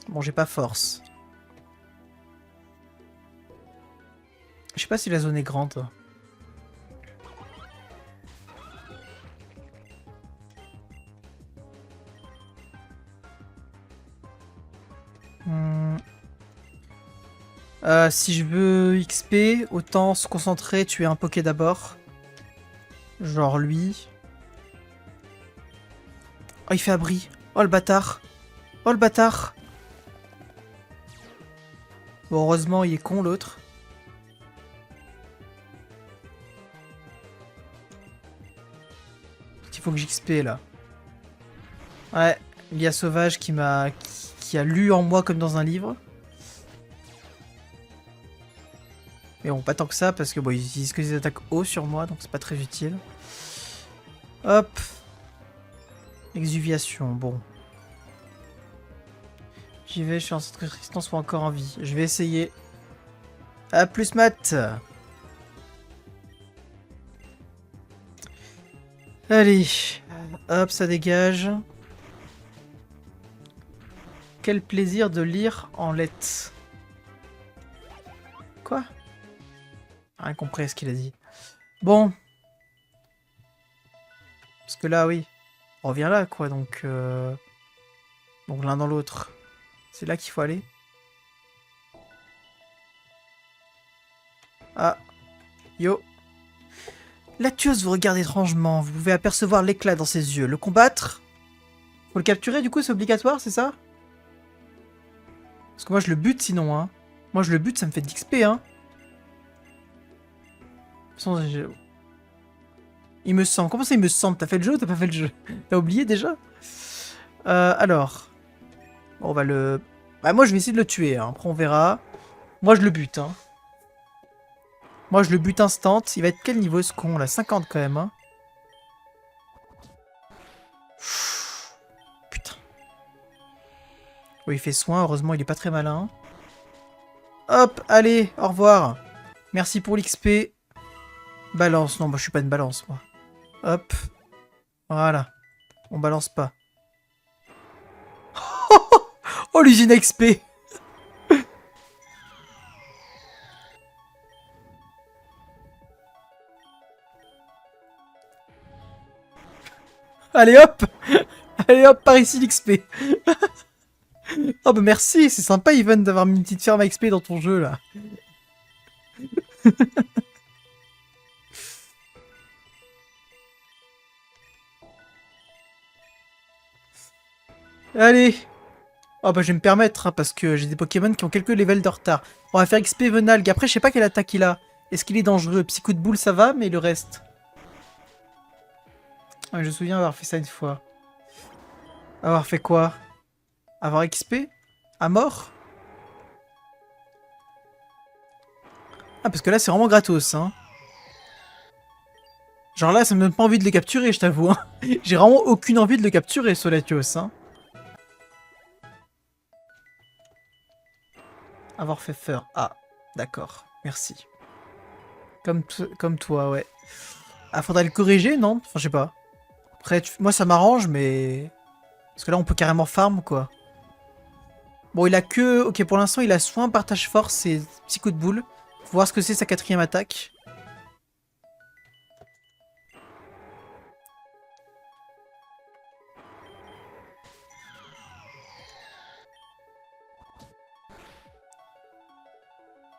Bon, j'ai pas force. Je sais pas si la zone est grande. Si je veux XP, autant se concentrer, tuer un Poké d'abord. Genre lui. Oh, il fait abri. Oh, le bâtard. Oh, le bâtard. Bon, heureusement, il est con, l'autre. Il faut que j'XP, là. Ouais, il y a Sauvage qui m'a... qui a lu en moi comme dans un livre. Mais bon, pas tant que ça, parce que bon, ils utilisent que des attaques haut sur moi, donc c'est pas très utile. Hop. Exuviation, bon. J'y vais, je suis en cette résistance ou encore en vie. Je vais essayer. A plus mat. Allez. Hop, ça dégage. Quel plaisir de lire en lettres. Quoi? Rien compris ce qu'il a dit. Bon. Parce que là, oui. On revient là, quoi, donc... Donc l'un dans l'autre. C'est là qu'il faut aller. Ah. Yo. La tueuse vous regarde étrangement. Vous pouvez apercevoir l'éclat dans ses yeux. Le combattre? Faut le capturer, du coup, c'est obligatoire, c'est ça? Parce que moi, je le bute, sinon, hein. Moi, je le bute, ça me fait de l'XP, hein. De toute façon, il me semble. Comment ça, il me semble? T'as fait le jeu ou t'as pas fait le jeu? T'as oublié, déjà? Alors... Bon, on va le... Bah, moi, je vais essayer de le tuer, hein. Après, on verra. Moi, je le bute, hein. Moi, je le bute instant. Il va être quel niveau, ce con, là? 50, quand même, hein. Putain. Oui, il fait soin. Heureusement, il est pas très malin. Hop, allez, au revoir. Merci pour l'XP. Balance. Non, bah, je suis pas une balance, moi. Hop. Voilà. On balance pas. Oh, l'usine XP. Allez hop. Allez hop, par ici l'XP. Oh bah merci, c'est sympa Yvonne d'avoir mis une petite ferme à XP dans ton jeu là. Allez. Oh bah je vais me permettre hein, parce que j'ai des Pokémon qui ont quelques levels de retard. On va faire XP Venalg. Après je sais pas quelle attaque il a. Est-ce qu'il est dangereux? Petit coup de boule ça va, mais le reste... Ah, je me souviens avoir fait ça une fois. Avoir fait quoi? Avoir XP? À mort? Ah parce que là c'est vraiment gratos hein. Genre là ça me donne pas envie de le capturer je t'avoue hein. J'ai vraiment aucune envie de le capturer Solatios hein. Avoir fait peur. Ah, d'accord. Merci. Comme toi, ouais. Ah, faudrait le corriger, non? Enfin, je sais pas. Après, moi, ça m'arrange, mais... Parce que là, on peut carrément farm, quoi. Bon, il a que... Ok, pour l'instant, il a soin, partage force et petit coup de boule. Faut voir ce que c'est sa 4ème attaque.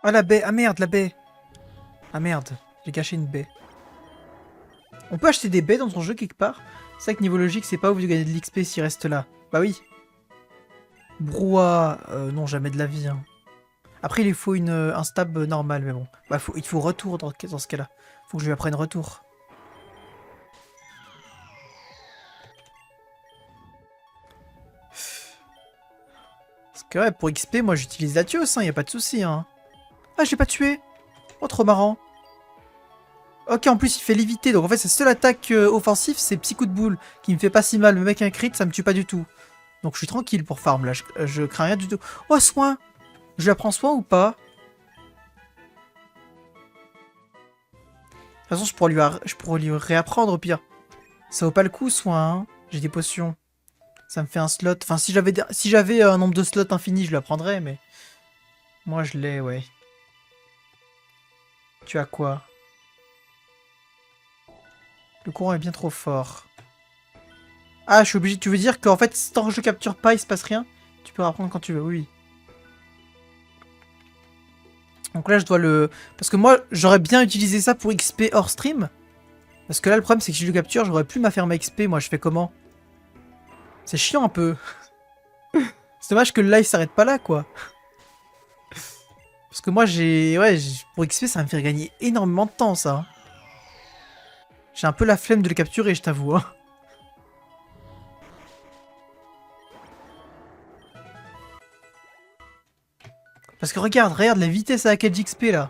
Ah, la baie. Ah, merde, la baie. Ah, merde. J'ai caché une baie. On peut acheter des baies dans ton jeu quelque part? C'est vrai que niveau logique, c'est pas où vous gagnez de l'XP s'il reste là. Bah oui. Brouhaha. Non, jamais de la vie. Hein. Après, il faut un stab normal, mais bon. Bah, il faut retour dans ce cas-là. Faut que je lui apprenne retour. Parce que ouais, pour XP, moi j'utilise Latios, hein, y a pas de souci. Hein. Ah, je l'ai pas tué. Oh, trop marrant. Ok, en plus il fait léviter, donc en fait sa seule attaque offensive c'est petit coup de boule, qui me fait pas si mal, mais avec un crit ça me tue pas du tout. Donc je suis tranquille pour farm là, je crains rien du tout. Oh, soin! Je la prends soin ou pas? De toute façon, je pourrais lui réapprendre au pire. Ça vaut pas le coup, soin, hein. J'ai des potions. Ça me fait un slot. Enfin, si j'avais un nombre de slots infini, je la prendrais, mais... Moi, je l'ai, ouais. Tu as quoi? Le courant est bien trop fort. Ah, je suis obligé. Tu veux dire qu'en fait, tant que je capture pas, il se passe rien? Tu peux reprendre quand tu veux, oui. Donc là, je dois le... Parce que moi, j'aurais bien utilisé ça pour XP hors stream. Parce que là, le problème, c'est que si je le capture, j'aurais plus ma ferme à XP. Moi, je fais comment? C'est chiant un peu. C'est dommage que le live s'arrête pas là, quoi. Parce que moi, pour XP, ça va me faire gagner énormément de temps, ça. J'ai un peu la flemme de le capturer, je t'avoue, hein. Parce que regarde la vitesse à laquelle j'XP, là.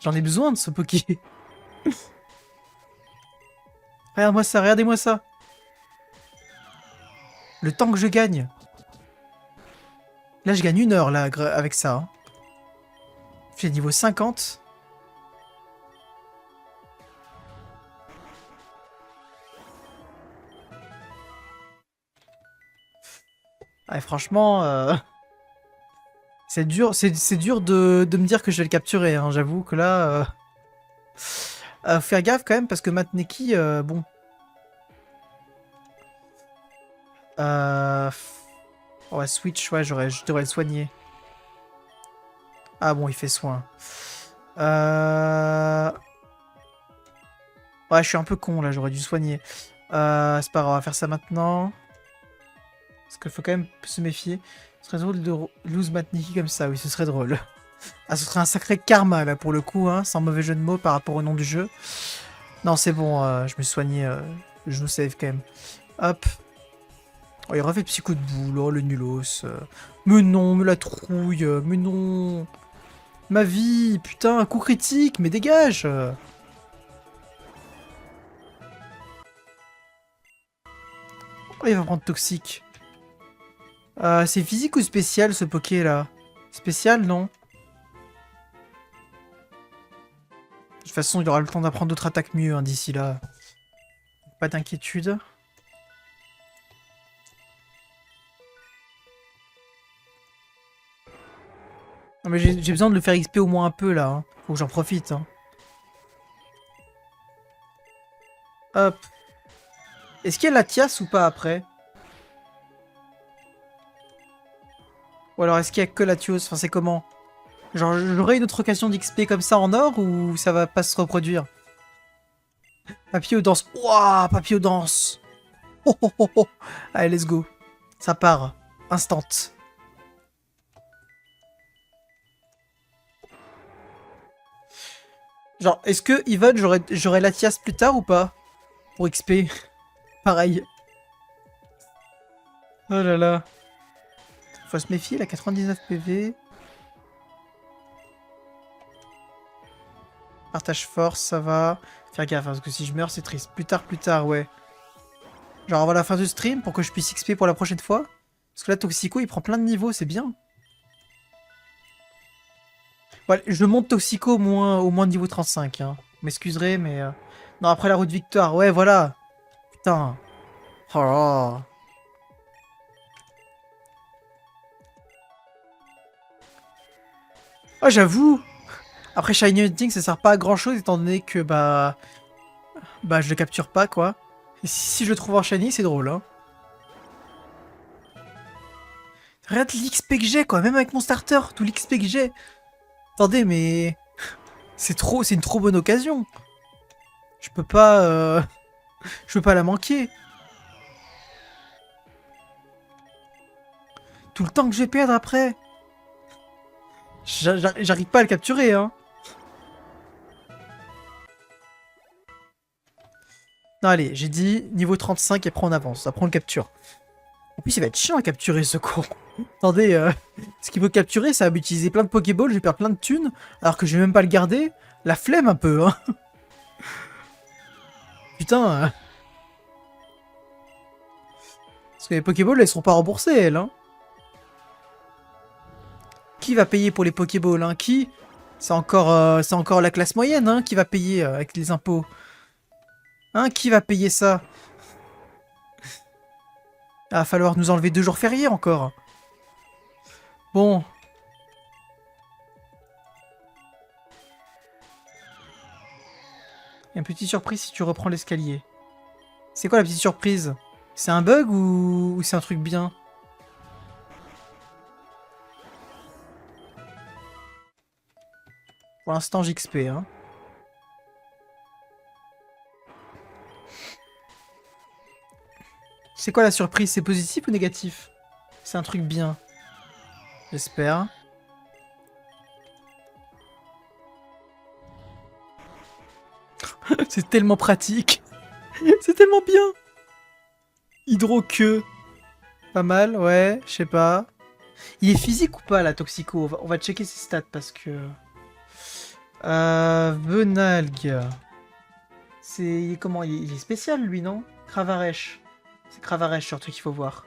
J'en ai besoin de ce Poké. Regarde-moi ça, regardez-moi ça. Le temps que je gagne. Là, je gagne 1 heure, là, avec ça. Hein. Je suis niveau 50. Ah, franchement, c'est dur de me dire que je vais le capturer. Hein. J'avoue que là... faut faire gaffe quand même, parce que Matneki, bon... Ouais, Switch, ouais, je devrais le soigner. Ah bon, il fait soin. Ouais, je suis un peu con, là, j'aurais dû soigner. C'est pas grave, on va faire ça maintenant. Parce qu'il faut quand même se méfier. Ce serait drôle de lose Matniki comme ça, oui, ce serait drôle. Ah, ce serait un sacré karma, là, pour le coup, hein, sans mauvais jeu de mots par rapport au nom du jeu. Non, c'est bon, je me suis soigné. Je nous save quand même. Hop. Oh, il refait psycho de boule, oh, le nulos. Mais non, me la trouille, mais non. Ma vie, putain, un coup critique, mais dégage. Oh, il va prendre toxique. C'est physique ou spécial, ce Poké, là? Spécial, non? De toute façon, il aura le temps d'apprendre d'autres attaques mieux, hein, d'ici là. Pas d'inquiétude. Non mais j'ai besoin de le faire XP au moins un peu là, hein. Faut que j'en profite. Hein. Hop. Est-ce qu'il y a la Tias ou pas après? Ou alors est-ce qu'il y a que la Tios? Enfin c'est comment? Genre j'aurai une autre occasion d'XP comme ça en or ou ça va pas se reproduire? Papillot danse. Ouah, papillot danse. Oh, oh, oh, oh. Allez, let's go. Ça part. Instant. Genre, est-ce que Yvonne, j'aurai la Tias plus tard ou pas? Pour XP. Pareil. Oh là là. Faut se méfier, la 99 PV. Partage force, ça va. Faire gaffe, hein, parce que si je meurs, c'est triste. Plus tard, ouais. Genre avant la fin du stream, pour que je puisse XP pour la prochaine fois. Parce que là, Toxico, il prend plein de niveaux, c'est bien. Ouais, je monte Toxico au moins niveau 35. Hein. Vous m'excuserez, mais... Non, après la route victoire, ouais, voilà. Putain. Oh là. Oh, j'avoue. Après Shiny Hunting, ça sert pas à grand chose, étant donné que, bah, je le capture pas, quoi. Et si je le trouve en Shiny, c'est drôle, hein. Regarde l'XP que j'ai, quoi, même avec mon starter, tout l'XP que j'ai. Attendez, mais... c'est une trop bonne occasion. Je peux pas... je peux pas la manquer. Tout le temps que je vais perdre après. J'arrive pas à le capturer, hein. Non, allez, j'ai dit niveau 35 et après on avance. Après on le capture. En plus, il va être chiant à capturer ce con. Attendez, ce qu'il veut capturer, ça va m'utiliser plein de Pokéballs, je vais perdre plein de thunes, alors que je vais même pas le garder. La flemme un peu, hein. Putain. Parce que les Pokéballs, elles sont pas remboursées, elles, hein. Qui va payer pour les Pokéballs, hein? Qui? C'est encore la classe moyenne, hein, qui va payer avec les impôts. Hein, qui va payer ça? Ah, va falloir nous enlever 2 jours fériés encore. Bon. Il y a une petite surprise si tu reprends l'escalier. C'est quoi la petite surprise? C'est un bug ou c'est un truc bien? Pour l'instant, j'XP, hein. C'est quoi la surprise? C'est positif ou négatif? C'est un truc bien. J'espère. C'est tellement pratique. C'est tellement bien. Hydro-queue. Pas mal, ouais, je sais pas. Il est physique ou pas, la Toxico? On va checker ses stats parce que... Venalgue. Il est comment? Il est spécial, lui, non? Cravarèche. C'est Cravarèche, surtout qu'il faut voir.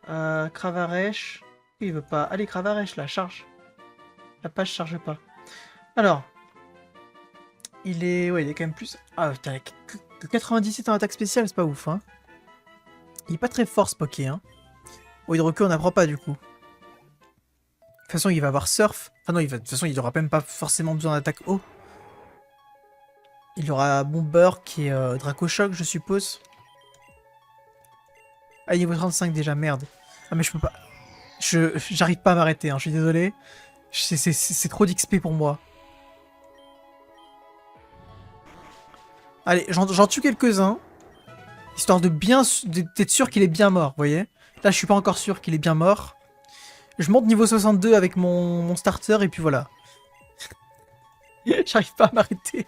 Cravarèche. Il veut pas. Allez, Cravarèche, là, charge. La page charge pas. Alors. Il est... Ouais, il est quand même plus... Ah, putain, que 97 en attaque spéciale, c'est pas ouf, hein. Il est pas très fort, ce Poké, hein. Au Hydro-queue, on n'apprend pas, du coup. De toute façon, il va avoir Surf. Enfin non, de toute façon, il aura même pas forcément besoin d'attaque haut. Il aura Bomber qui est Draco-Choc, je suppose. Ah, niveau 35 déjà, merde. Ah, mais je peux pas... J'arrive pas à m'arrêter, hein, je suis désolé. C'est trop d'XP pour moi. Allez, j'en tue quelques-uns. Histoire de bien... d'être sûr qu'il est bien mort, vous voyez. Là, je suis pas encore sûr qu'il est bien mort. Je monte niveau 62 avec mon starter, et puis voilà. J'arrive pas à m'arrêter.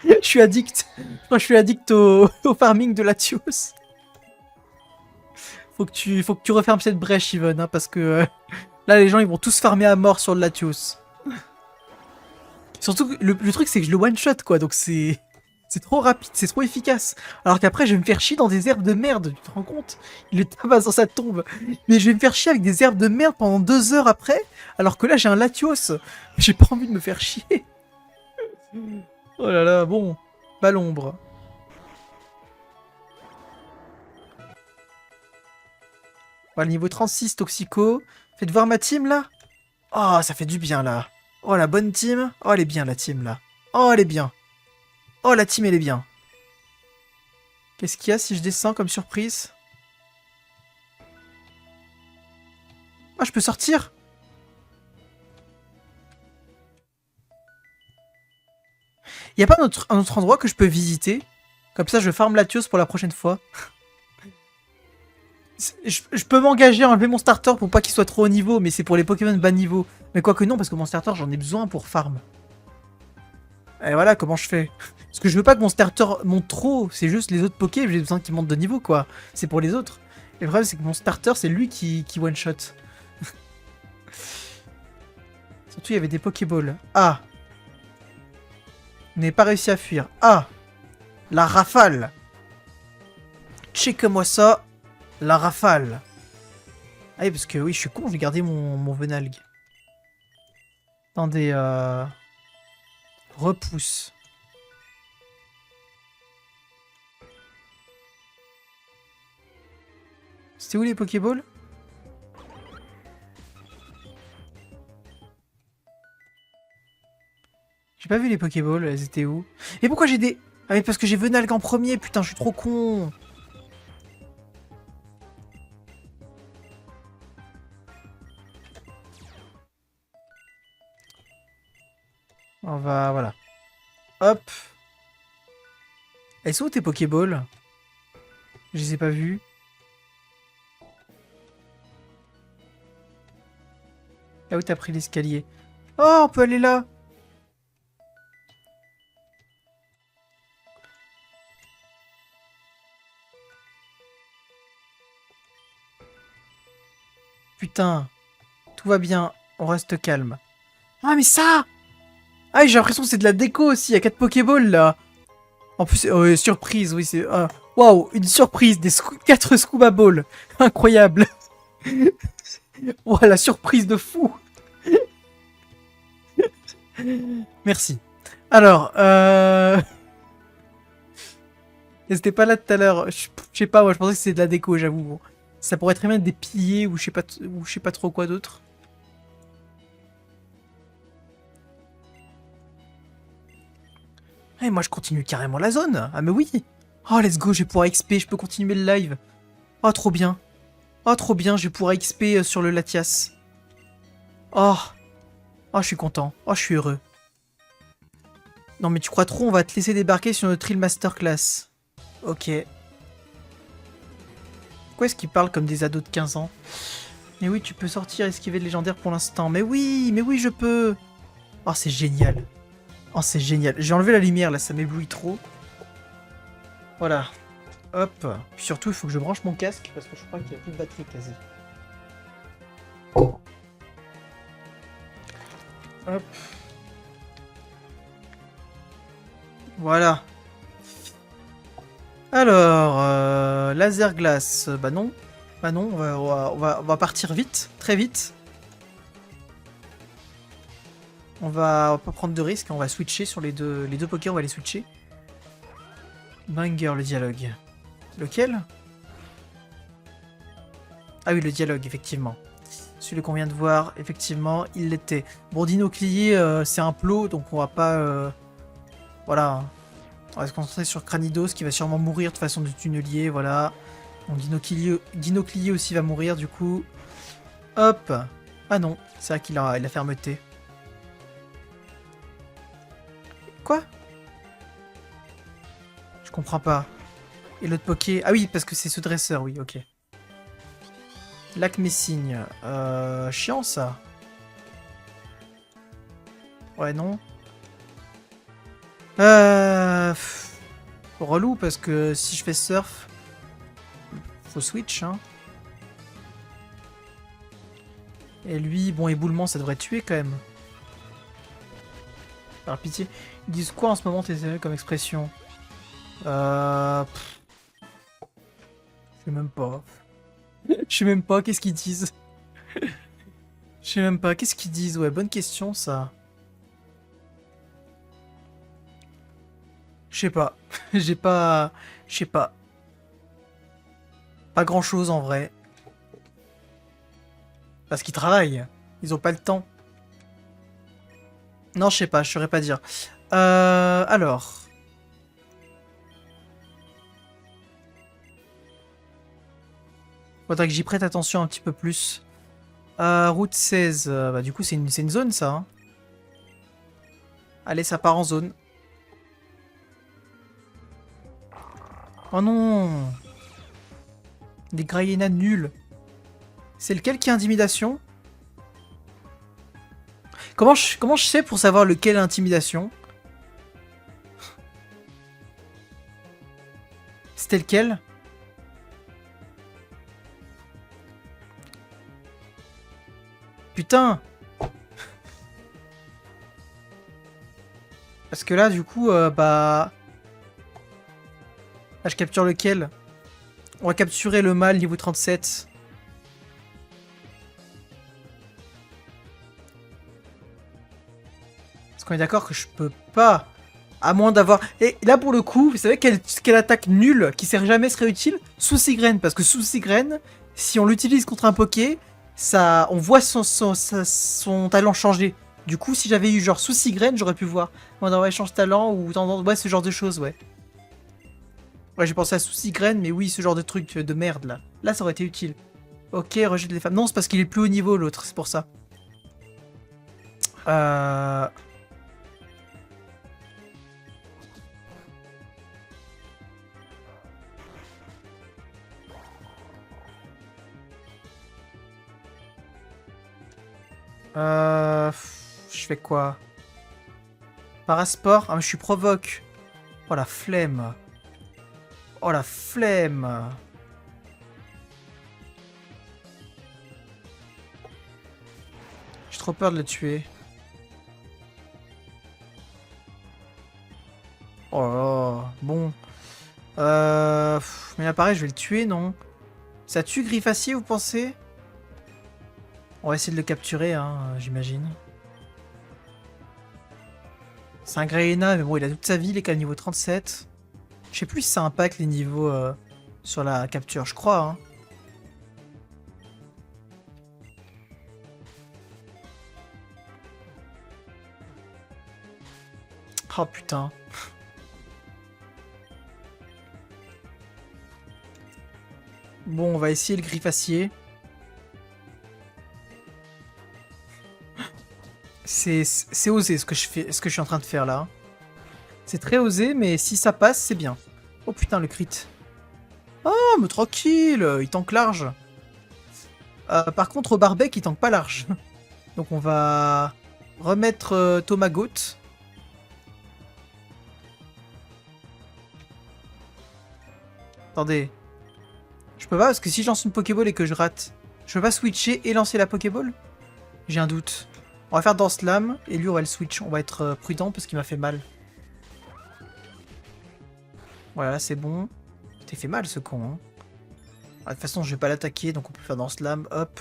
Je suis addict. Moi, je suis addict au farming de Latios. Faut que tu refermes cette brèche, Yvonne, hein, parce que là, les gens, ils vont tous farmer à mort sur le Latios. Surtout, le truc, c'est que je le one-shot, quoi, donc c'est trop rapide, c'est trop efficace. Alors qu'après, je vais me faire chier dans des herbes de merde, tu te rends compte? Il le tabasse dans sa tombe. Mais je vais me faire chier avec des herbes de merde pendant 2 heures après, alors que là, j'ai un Latios. J'ai pas envie de me faire chier. Oh là là, bon. Pas l'ombre. Voilà, niveau 36, Toxico. Faites voir ma team, là. Oh, ça fait du bien, là. Oh, la bonne team. Oh, elle est bien, la team, là. Oh, elle est bien. Oh, la team, elle est bien. Qu'est-ce qu'il y a si je descends comme surprise? Ah, je peux sortir? Y a pas un autre endroit que je peux visiter? Comme ça, je farm Latios pour la prochaine fois. Je peux m'engager à enlever mon starter pour pas qu'il soit trop haut niveau, mais c'est pour les Pokémon bas niveau. Mais quoique non, parce que mon starter, j'en ai besoin pour farm. Et voilà comment je fais. Parce que je veux pas que mon starter monte trop, c'est juste les autres Poké, j'ai besoin qu'il monte de niveau, quoi. C'est pour les autres. Et le problème, c'est que mon starter, c'est lui qui one-shot. Surtout, il y avait des Pokéballs. Ah! Vous n'avez pas réussi à fuir. Ah! La rafale! Check-moi ça! La rafale! Ah oui, parce que oui, je suis con, j'ai gardé mon Venalgue. Attendez, repousse. C'était où les Pokéballs? J'ai pas vu les Pokéballs, elles étaient où? Et pourquoi j'ai des... Ah mais parce que j'ai Venalgue en premier, putain, je suis trop con. On va... Voilà. Hop. Elles sont où tes Pokéballs? Je les ai pas vus. Là où t'as pris l'escalier? Oh, on peut aller là! Putain. Tout va bien. On reste calme. Ah, mais ça! Ah, j'ai l'impression que c'est de la déco aussi. Il y a 4 Pokéballs là. En plus, surprise, oui, c'est... Waouh, une surprise, 4 scuba balls. Incroyable. Oh, la surprise de fou. Merci. Alors, C'était pas là tout à l'heure. Je sais pas, moi je pensais que c'était de la déco, j'avoue. Bon. Ça pourrait très bien être des piliers ou je sais pas trop quoi d'autre. Eh, moi je continue carrément la zone. Ah mais oui. Oh let's go, je vais pouvoir XP, je peux continuer le live. Oh trop bien. Oh trop bien, je vais pouvoir XP sur le Latias. Oh. Oh je suis content. Oh je suis heureux. Non mais tu crois trop, on va te laisser débarquer sur notre île masterclass. Ok. Pourquoi est-ce qu'ils parlent comme des ados de 15 ans? Mais oui, tu peux sortir, esquiver le légendaire pour l'instant. Mais oui, je peux. Oh, c'est génial. Oh, c'est génial. J'ai enlevé la lumière, là, ça m'éblouit trop. Voilà. Hop. Puis surtout, il faut que je branche mon casque, parce que je crois qu'il n'y a plus de batterie, quasi. Hop. Voilà. Alors, laser glace. Bah non. Bah non, on va partir vite, très vite. On va pas prendre de risques, on va switcher sur les deux pokés, on va les switcher. Banger, le dialogue. Lequel? Ah oui, le dialogue, effectivement. Celui qu'on vient de voir, effectivement, il l'était. Bon, Dinoclier, c'est un plot, donc on va pas... voilà. On va se concentrer sur Cranidos, qui va sûrement mourir de façon de tunnelier, voilà. Donc Dinoclier aussi va mourir, du coup. Hop. Ah non, c'est vrai qu'il a la fermeté. Quoi? Je comprends pas. Et l'autre poké... Ah oui, parce que c'est ce dresseur, oui, ok. Lac Messigne. Chiant, ça. Ouais, non. Relou, parce que si je fais surf... Faut switch, hein. Et lui, bon, éboulement, ça devrait tuer, quand même. Par pitié. Ils disent quoi en ce moment, tes comme expression? Je sais même pas. Je sais même pas, qu'est-ce qu'ils disent? Je sais même pas, qu'est-ce qu'ils disent? Ouais, bonne question, ça. Je sais pas. J'ai pas... Je sais pas. Pas grand-chose, en vrai. Parce qu'ils travaillent. Ils ont pas le temps. Non, je sais pas, je saurais pas dire. Alors... Faudrait que j'y prête attention un petit peu plus. Route 16. Bah, du coup, c'est une zone, ça. Hein. Allez, ça part en zone. Oh non! Des Graiena nuls. C'est lequel qui a intimidation? Comment je sais pour savoir lequel a intimidation? C'était lequel? Putain! Parce que là, du coup, bah... Là, je capture lequel? On va capturer le mâle niveau 37. Parce qu'on est d'accord que je peux pas... À moins d'avoir... Et là, pour le coup, vous savez quelle attaque nulle qui sert jamais serait utile? Soucis-graine. Parce que Soucis-graine, si on l'utilise contre un Poké, ça, on voit son talent changer. Du coup, si j'avais eu genre Soucis-graine, j'aurais pu voir. On aurait échange talent ou ouais, ce genre de choses, ouais. Ouais, j'ai pensé à Soucis-graine, mais oui, ce genre de truc de merde, là. Là, ça aurait été utile. Ok, rejet des femmes. Non, c'est parce qu'il est plus haut niveau, l'autre, c'est pour ça. Euh... Je fais quoi? Parasport? Ah, mais je suis provoque. Oh la flemme. Oh la flemme. J'ai trop peur de le tuer. Oh là là. Bon. pareil, je vais le tuer, non? Ça tue Griffacier, vous pensez? On va essayer de le capturer, hein, j'imagine. C'est un Greina, mais bon, il a toute sa vie, il est qu'à niveau 37. Je sais plus si ça impacte les niveaux sur la capture, je crois, hein. Oh putain. Bon, on va essayer le Griffacier. C'est osé ce que je fais, ce que je suis en train de faire là. C'est très osé, mais si ça passe, c'est bien. Oh putain, le crit. Oh, mais tranquille, il tank large. Par contre, au Barbec, il tank pas large. Donc on va remettre Tomagoat. Attendez. Je peux pas, parce que si je lance une Pokéball et que je rate, je peux pas switcher et lancer la Pokéball? J'ai un doute. On va faire Danse Lame, et lui on va le switch. On va être prudent parce qu'il m'a fait mal. Voilà, c'est bon. T'es fait mal ce con, hein. Ah, de toute façon, je vais pas l'attaquer, donc on peut faire Danse Lame, hop.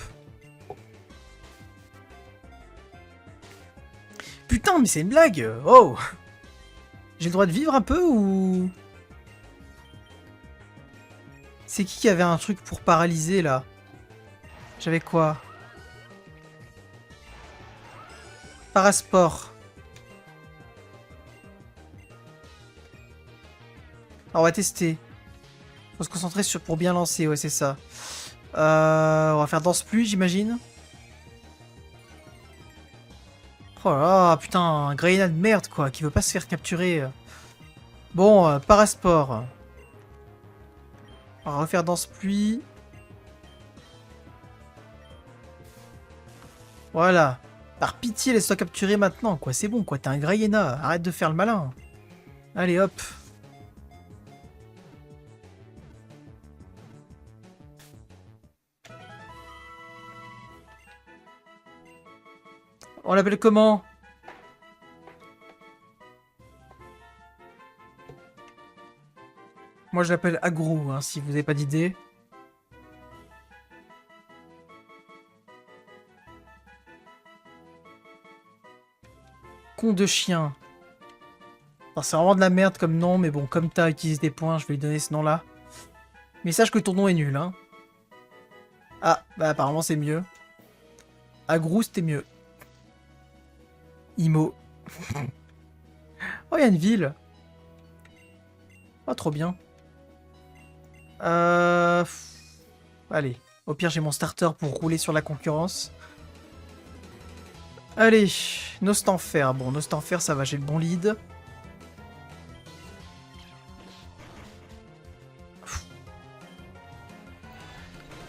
Putain, mais c'est une blague! Oh! J'ai le droit de vivre un peu ou... C'est qui avait un truc pour paralyser là? J'avais quoi? Parasport. Alors, on va tester. Faut se concentrer sur pour bien lancer, ouais c'est ça. On va faire Danse Pluie, j'imagine. Oh là là, putain, un Greina de merde quoi, qui veut pas se faire capturer. Bon, Parasport. On va refaire Danse Pluie. Voilà. Par pitié, laisse-toi capturer maintenant, quoi. C'est bon, quoi. T'es un Greina. Arrête de faire le malin. Allez, hop. On l'appelle comment? Moi, je l'appelle Agrou, hein, si vous n'avez pas d'idée. Con de chien. C'est vraiment de la merde comme nom, mais bon, comme t'as utilisé des points, je vais lui donner ce nom-là. Mais sache que ton nom est nul, hein. Ah, bah apparemment c'est mieux. Agrou, c'était mieux. Imo. Oh, il y a une ville. Oh, trop bien. Allez. Au pire, j'ai mon starter pour rouler sur la concurrence. Allez. Nostanfer. Bon, Nostanfer, ça va, j'ai le bon lead.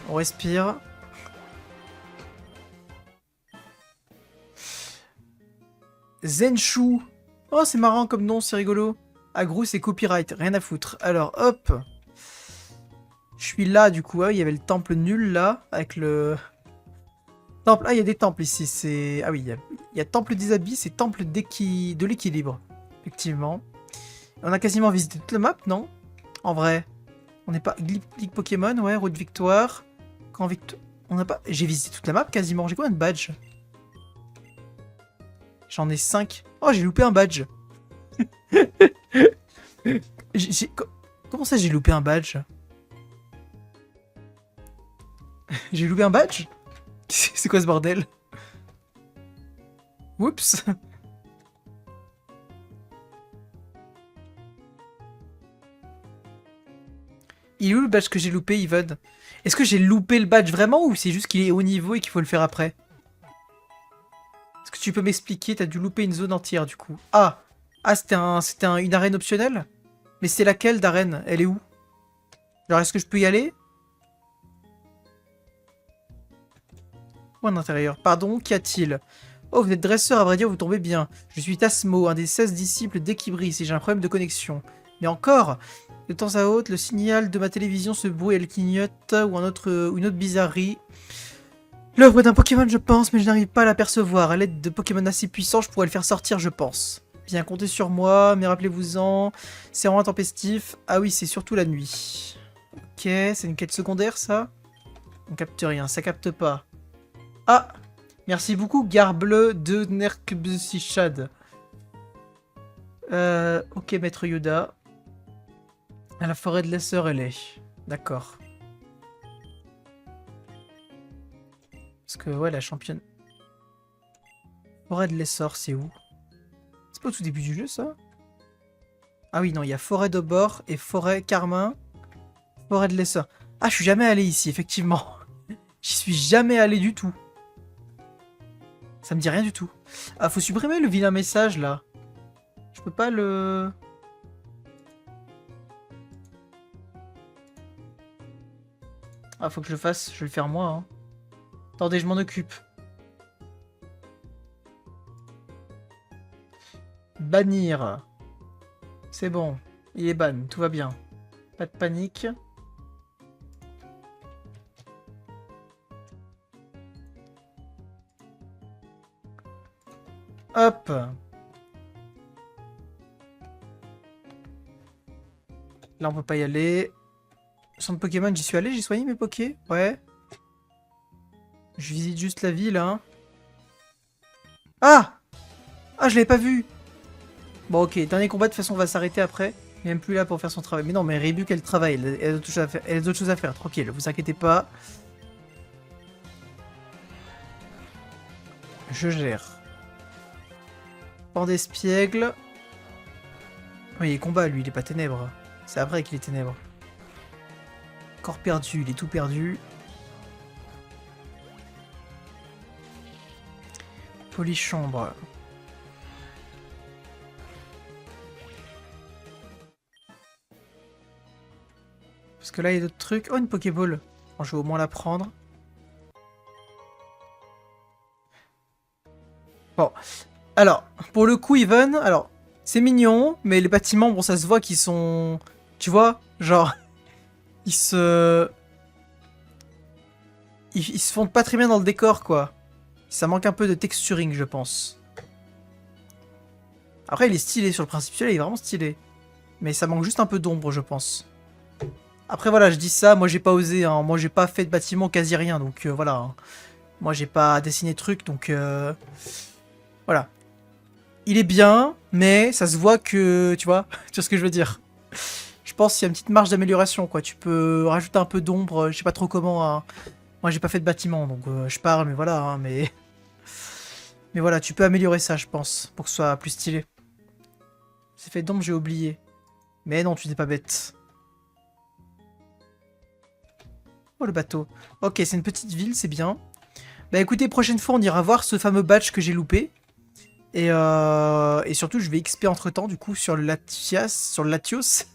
On respire. Zenshu. Oh, c'est marrant comme nom, c'est rigolo. Agrou, c'est copyright, rien à foutre. Alors, hop. Je suis là, du coup. Ah, il y avait le temple nul, là, avec le... Temple. Ah, il y a des temples ici. C'est... Ah oui, il y a temple des abysses et temple de l'équilibre. Effectivement. On a quasiment visité toute la map, non? En vrai. On n'est pas... Ligue Pokémon, ouais, route victoire. Quand victoire... On n'a pas... J'ai visité toute la map, quasiment. J'ai combien de badges? J'en ai 5. Oh, j'ai loupé un badge. Comment ça, j'ai loupé un badge? J'ai loupé un badge? C'est quoi ce bordel? Oups. Il est où le badge que j'ai loupé, Yvonne? Est-ce que j'ai loupé le badge vraiment ou c'est juste qu'il est haut niveau et qu'il faut le faire après? Est-ce que tu peux m'expliquer? T'as dû louper une zone entière du coup. Ah! Ah, c'était une arène optionnelle? Mais c'est laquelle d'arène? Elle est où? Genre, est-ce que je peux y aller? Ou en intérieur? Pardon, qu'y a-t-il? Oh, vous êtes dresseur, à vrai dire, vous tombez bien. Je suis Tasmo, un des 16 disciples d'Equibris, et j'ai un problème de connexion. Mais encore! De temps à autre, le signal de ma télévision se brouille, elle clignote, ou une autre bizarrerie. L'œuvre d'un Pokémon, je pense, mais je n'arrive pas à l'apercevoir. À l'aide de Pokémon assez puissants, je pourrais le faire sortir, je pense. Bien, comptez sur moi, mais rappelez-vous-en. C'est vraiment intempestif. Ah oui, c'est surtout la nuit. c'est une quête secondaire, ça? On capte rien, ça capte pas. Ah! Merci beaucoup, Garble de Nerkbsichad. Ok, Maître Yoda. À la forêt de l'Essor, elle est. D'accord. Parce que, ouais, la championne... Forêt de l'Essor, c'est où? C'est pas au tout début du jeu, ça? Ah oui, non, il y a forêt de bord et forêt Carmin. Forêt de l'Essor. Ah, je suis jamais allé ici, effectivement. J'y suis jamais allé du tout. Ça me dit rien du tout. Ah, faut supprimer le vilain message, là. Je peux pas le... Ah, faut que je le fasse. Je vais le faire moi, hein. Attendez, je m'en occupe. Bannir. C'est bon. Il est ban. Tout va bien. Pas de panique. Hop. Là, on peut pas y aller. Centre Pokémon, j'y suis allé, j'ai soigné mes Pokés. Ouais. Je visite juste la ville, hein. Ah! Ah, je l'avais pas vu. Bon, ok. Dernier combat, de toute façon, on va s'arrêter après. Il est même plus là pour faire son travail. Mais non, mais Rebuke, elle travaille. Elle a d'autres choses à faire. Elle a d'autres choses à faire. Tranquille, vous inquiétez pas. Je gère. Port d'espiègle. Oui, il est combat, lui. Il est pas ténèbres. C'est après qu'il est ténèbres. Corps perdu. Il est tout perdu. Polychambre. Parce que là, il y a d'autres trucs. Oh, une Pokéball. Bon, je vais au moins la prendre. Bon. Alors, pour le coup, Even, alors, c'est mignon, mais les bâtiments, bon, ça se voit qu'ils sont... Tu vois? Genre, ils se... Ils se fondent pas très bien dans le décor, quoi. Ça manque un peu de texturing, je pense. Après, il est stylé sur le principe. Celui-là, il est vraiment stylé. Mais ça manque juste un peu d'ombre, je pense. Après, voilà, je dis ça. Moi, j'ai pas osé. Hein. Moi, j'ai pas fait de bâtiment, quasi rien. Donc, voilà. Hein. Moi, j'ai pas dessiné de trucs. Donc, voilà. Il est bien, mais ça se voit que... Tu vois? Tu vois ce que je veux dire? Je pense qu'il y a une petite marge d'amélioration, quoi. Tu peux rajouter un peu d'ombre. Je sais pas trop comment. Hein. Moi, j'ai pas fait de bâtiment. Donc, je parle, mais voilà. Hein, mais... Mais voilà, tu peux améliorer ça, je pense, pour que ce soit plus stylé. C'est fait d'ombre, j'ai oublié. Mais non, tu n'es pas bête. Oh, le bateau. Ok, c'est une petite ville, c'est bien. Bah écoutez, prochaine fois, on ira voir ce fameux badge que j'ai loupé. Et surtout, je vais XP entre-temps, du coup, sur le Latias, sur le Latios.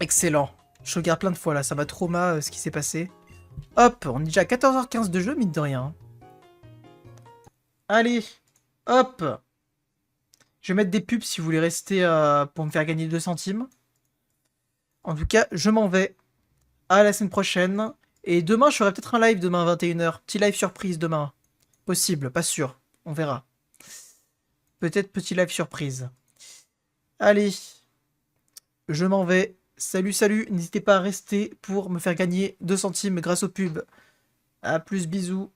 Excellent. Je regarde plein de fois, là. Ça m'a trauma, ce qui s'est passé. Hop, on est déjà à 14h15 de jeu, mine de rien. Allez, hop. Je vais mettre des pubs si vous voulez rester pour me faire gagner 2 centimes. En tout cas, je m'en vais. À la semaine prochaine. Et demain, je ferai peut-être un live demain à 21h. Petit live surprise demain. Possible, pas sûr. On verra. Peut-être petit live surprise. Allez. Je m'en vais. Salut, salut. N'hésitez pas à rester pour me faire gagner 2 centimes grâce aux pubs. A plus, bisous.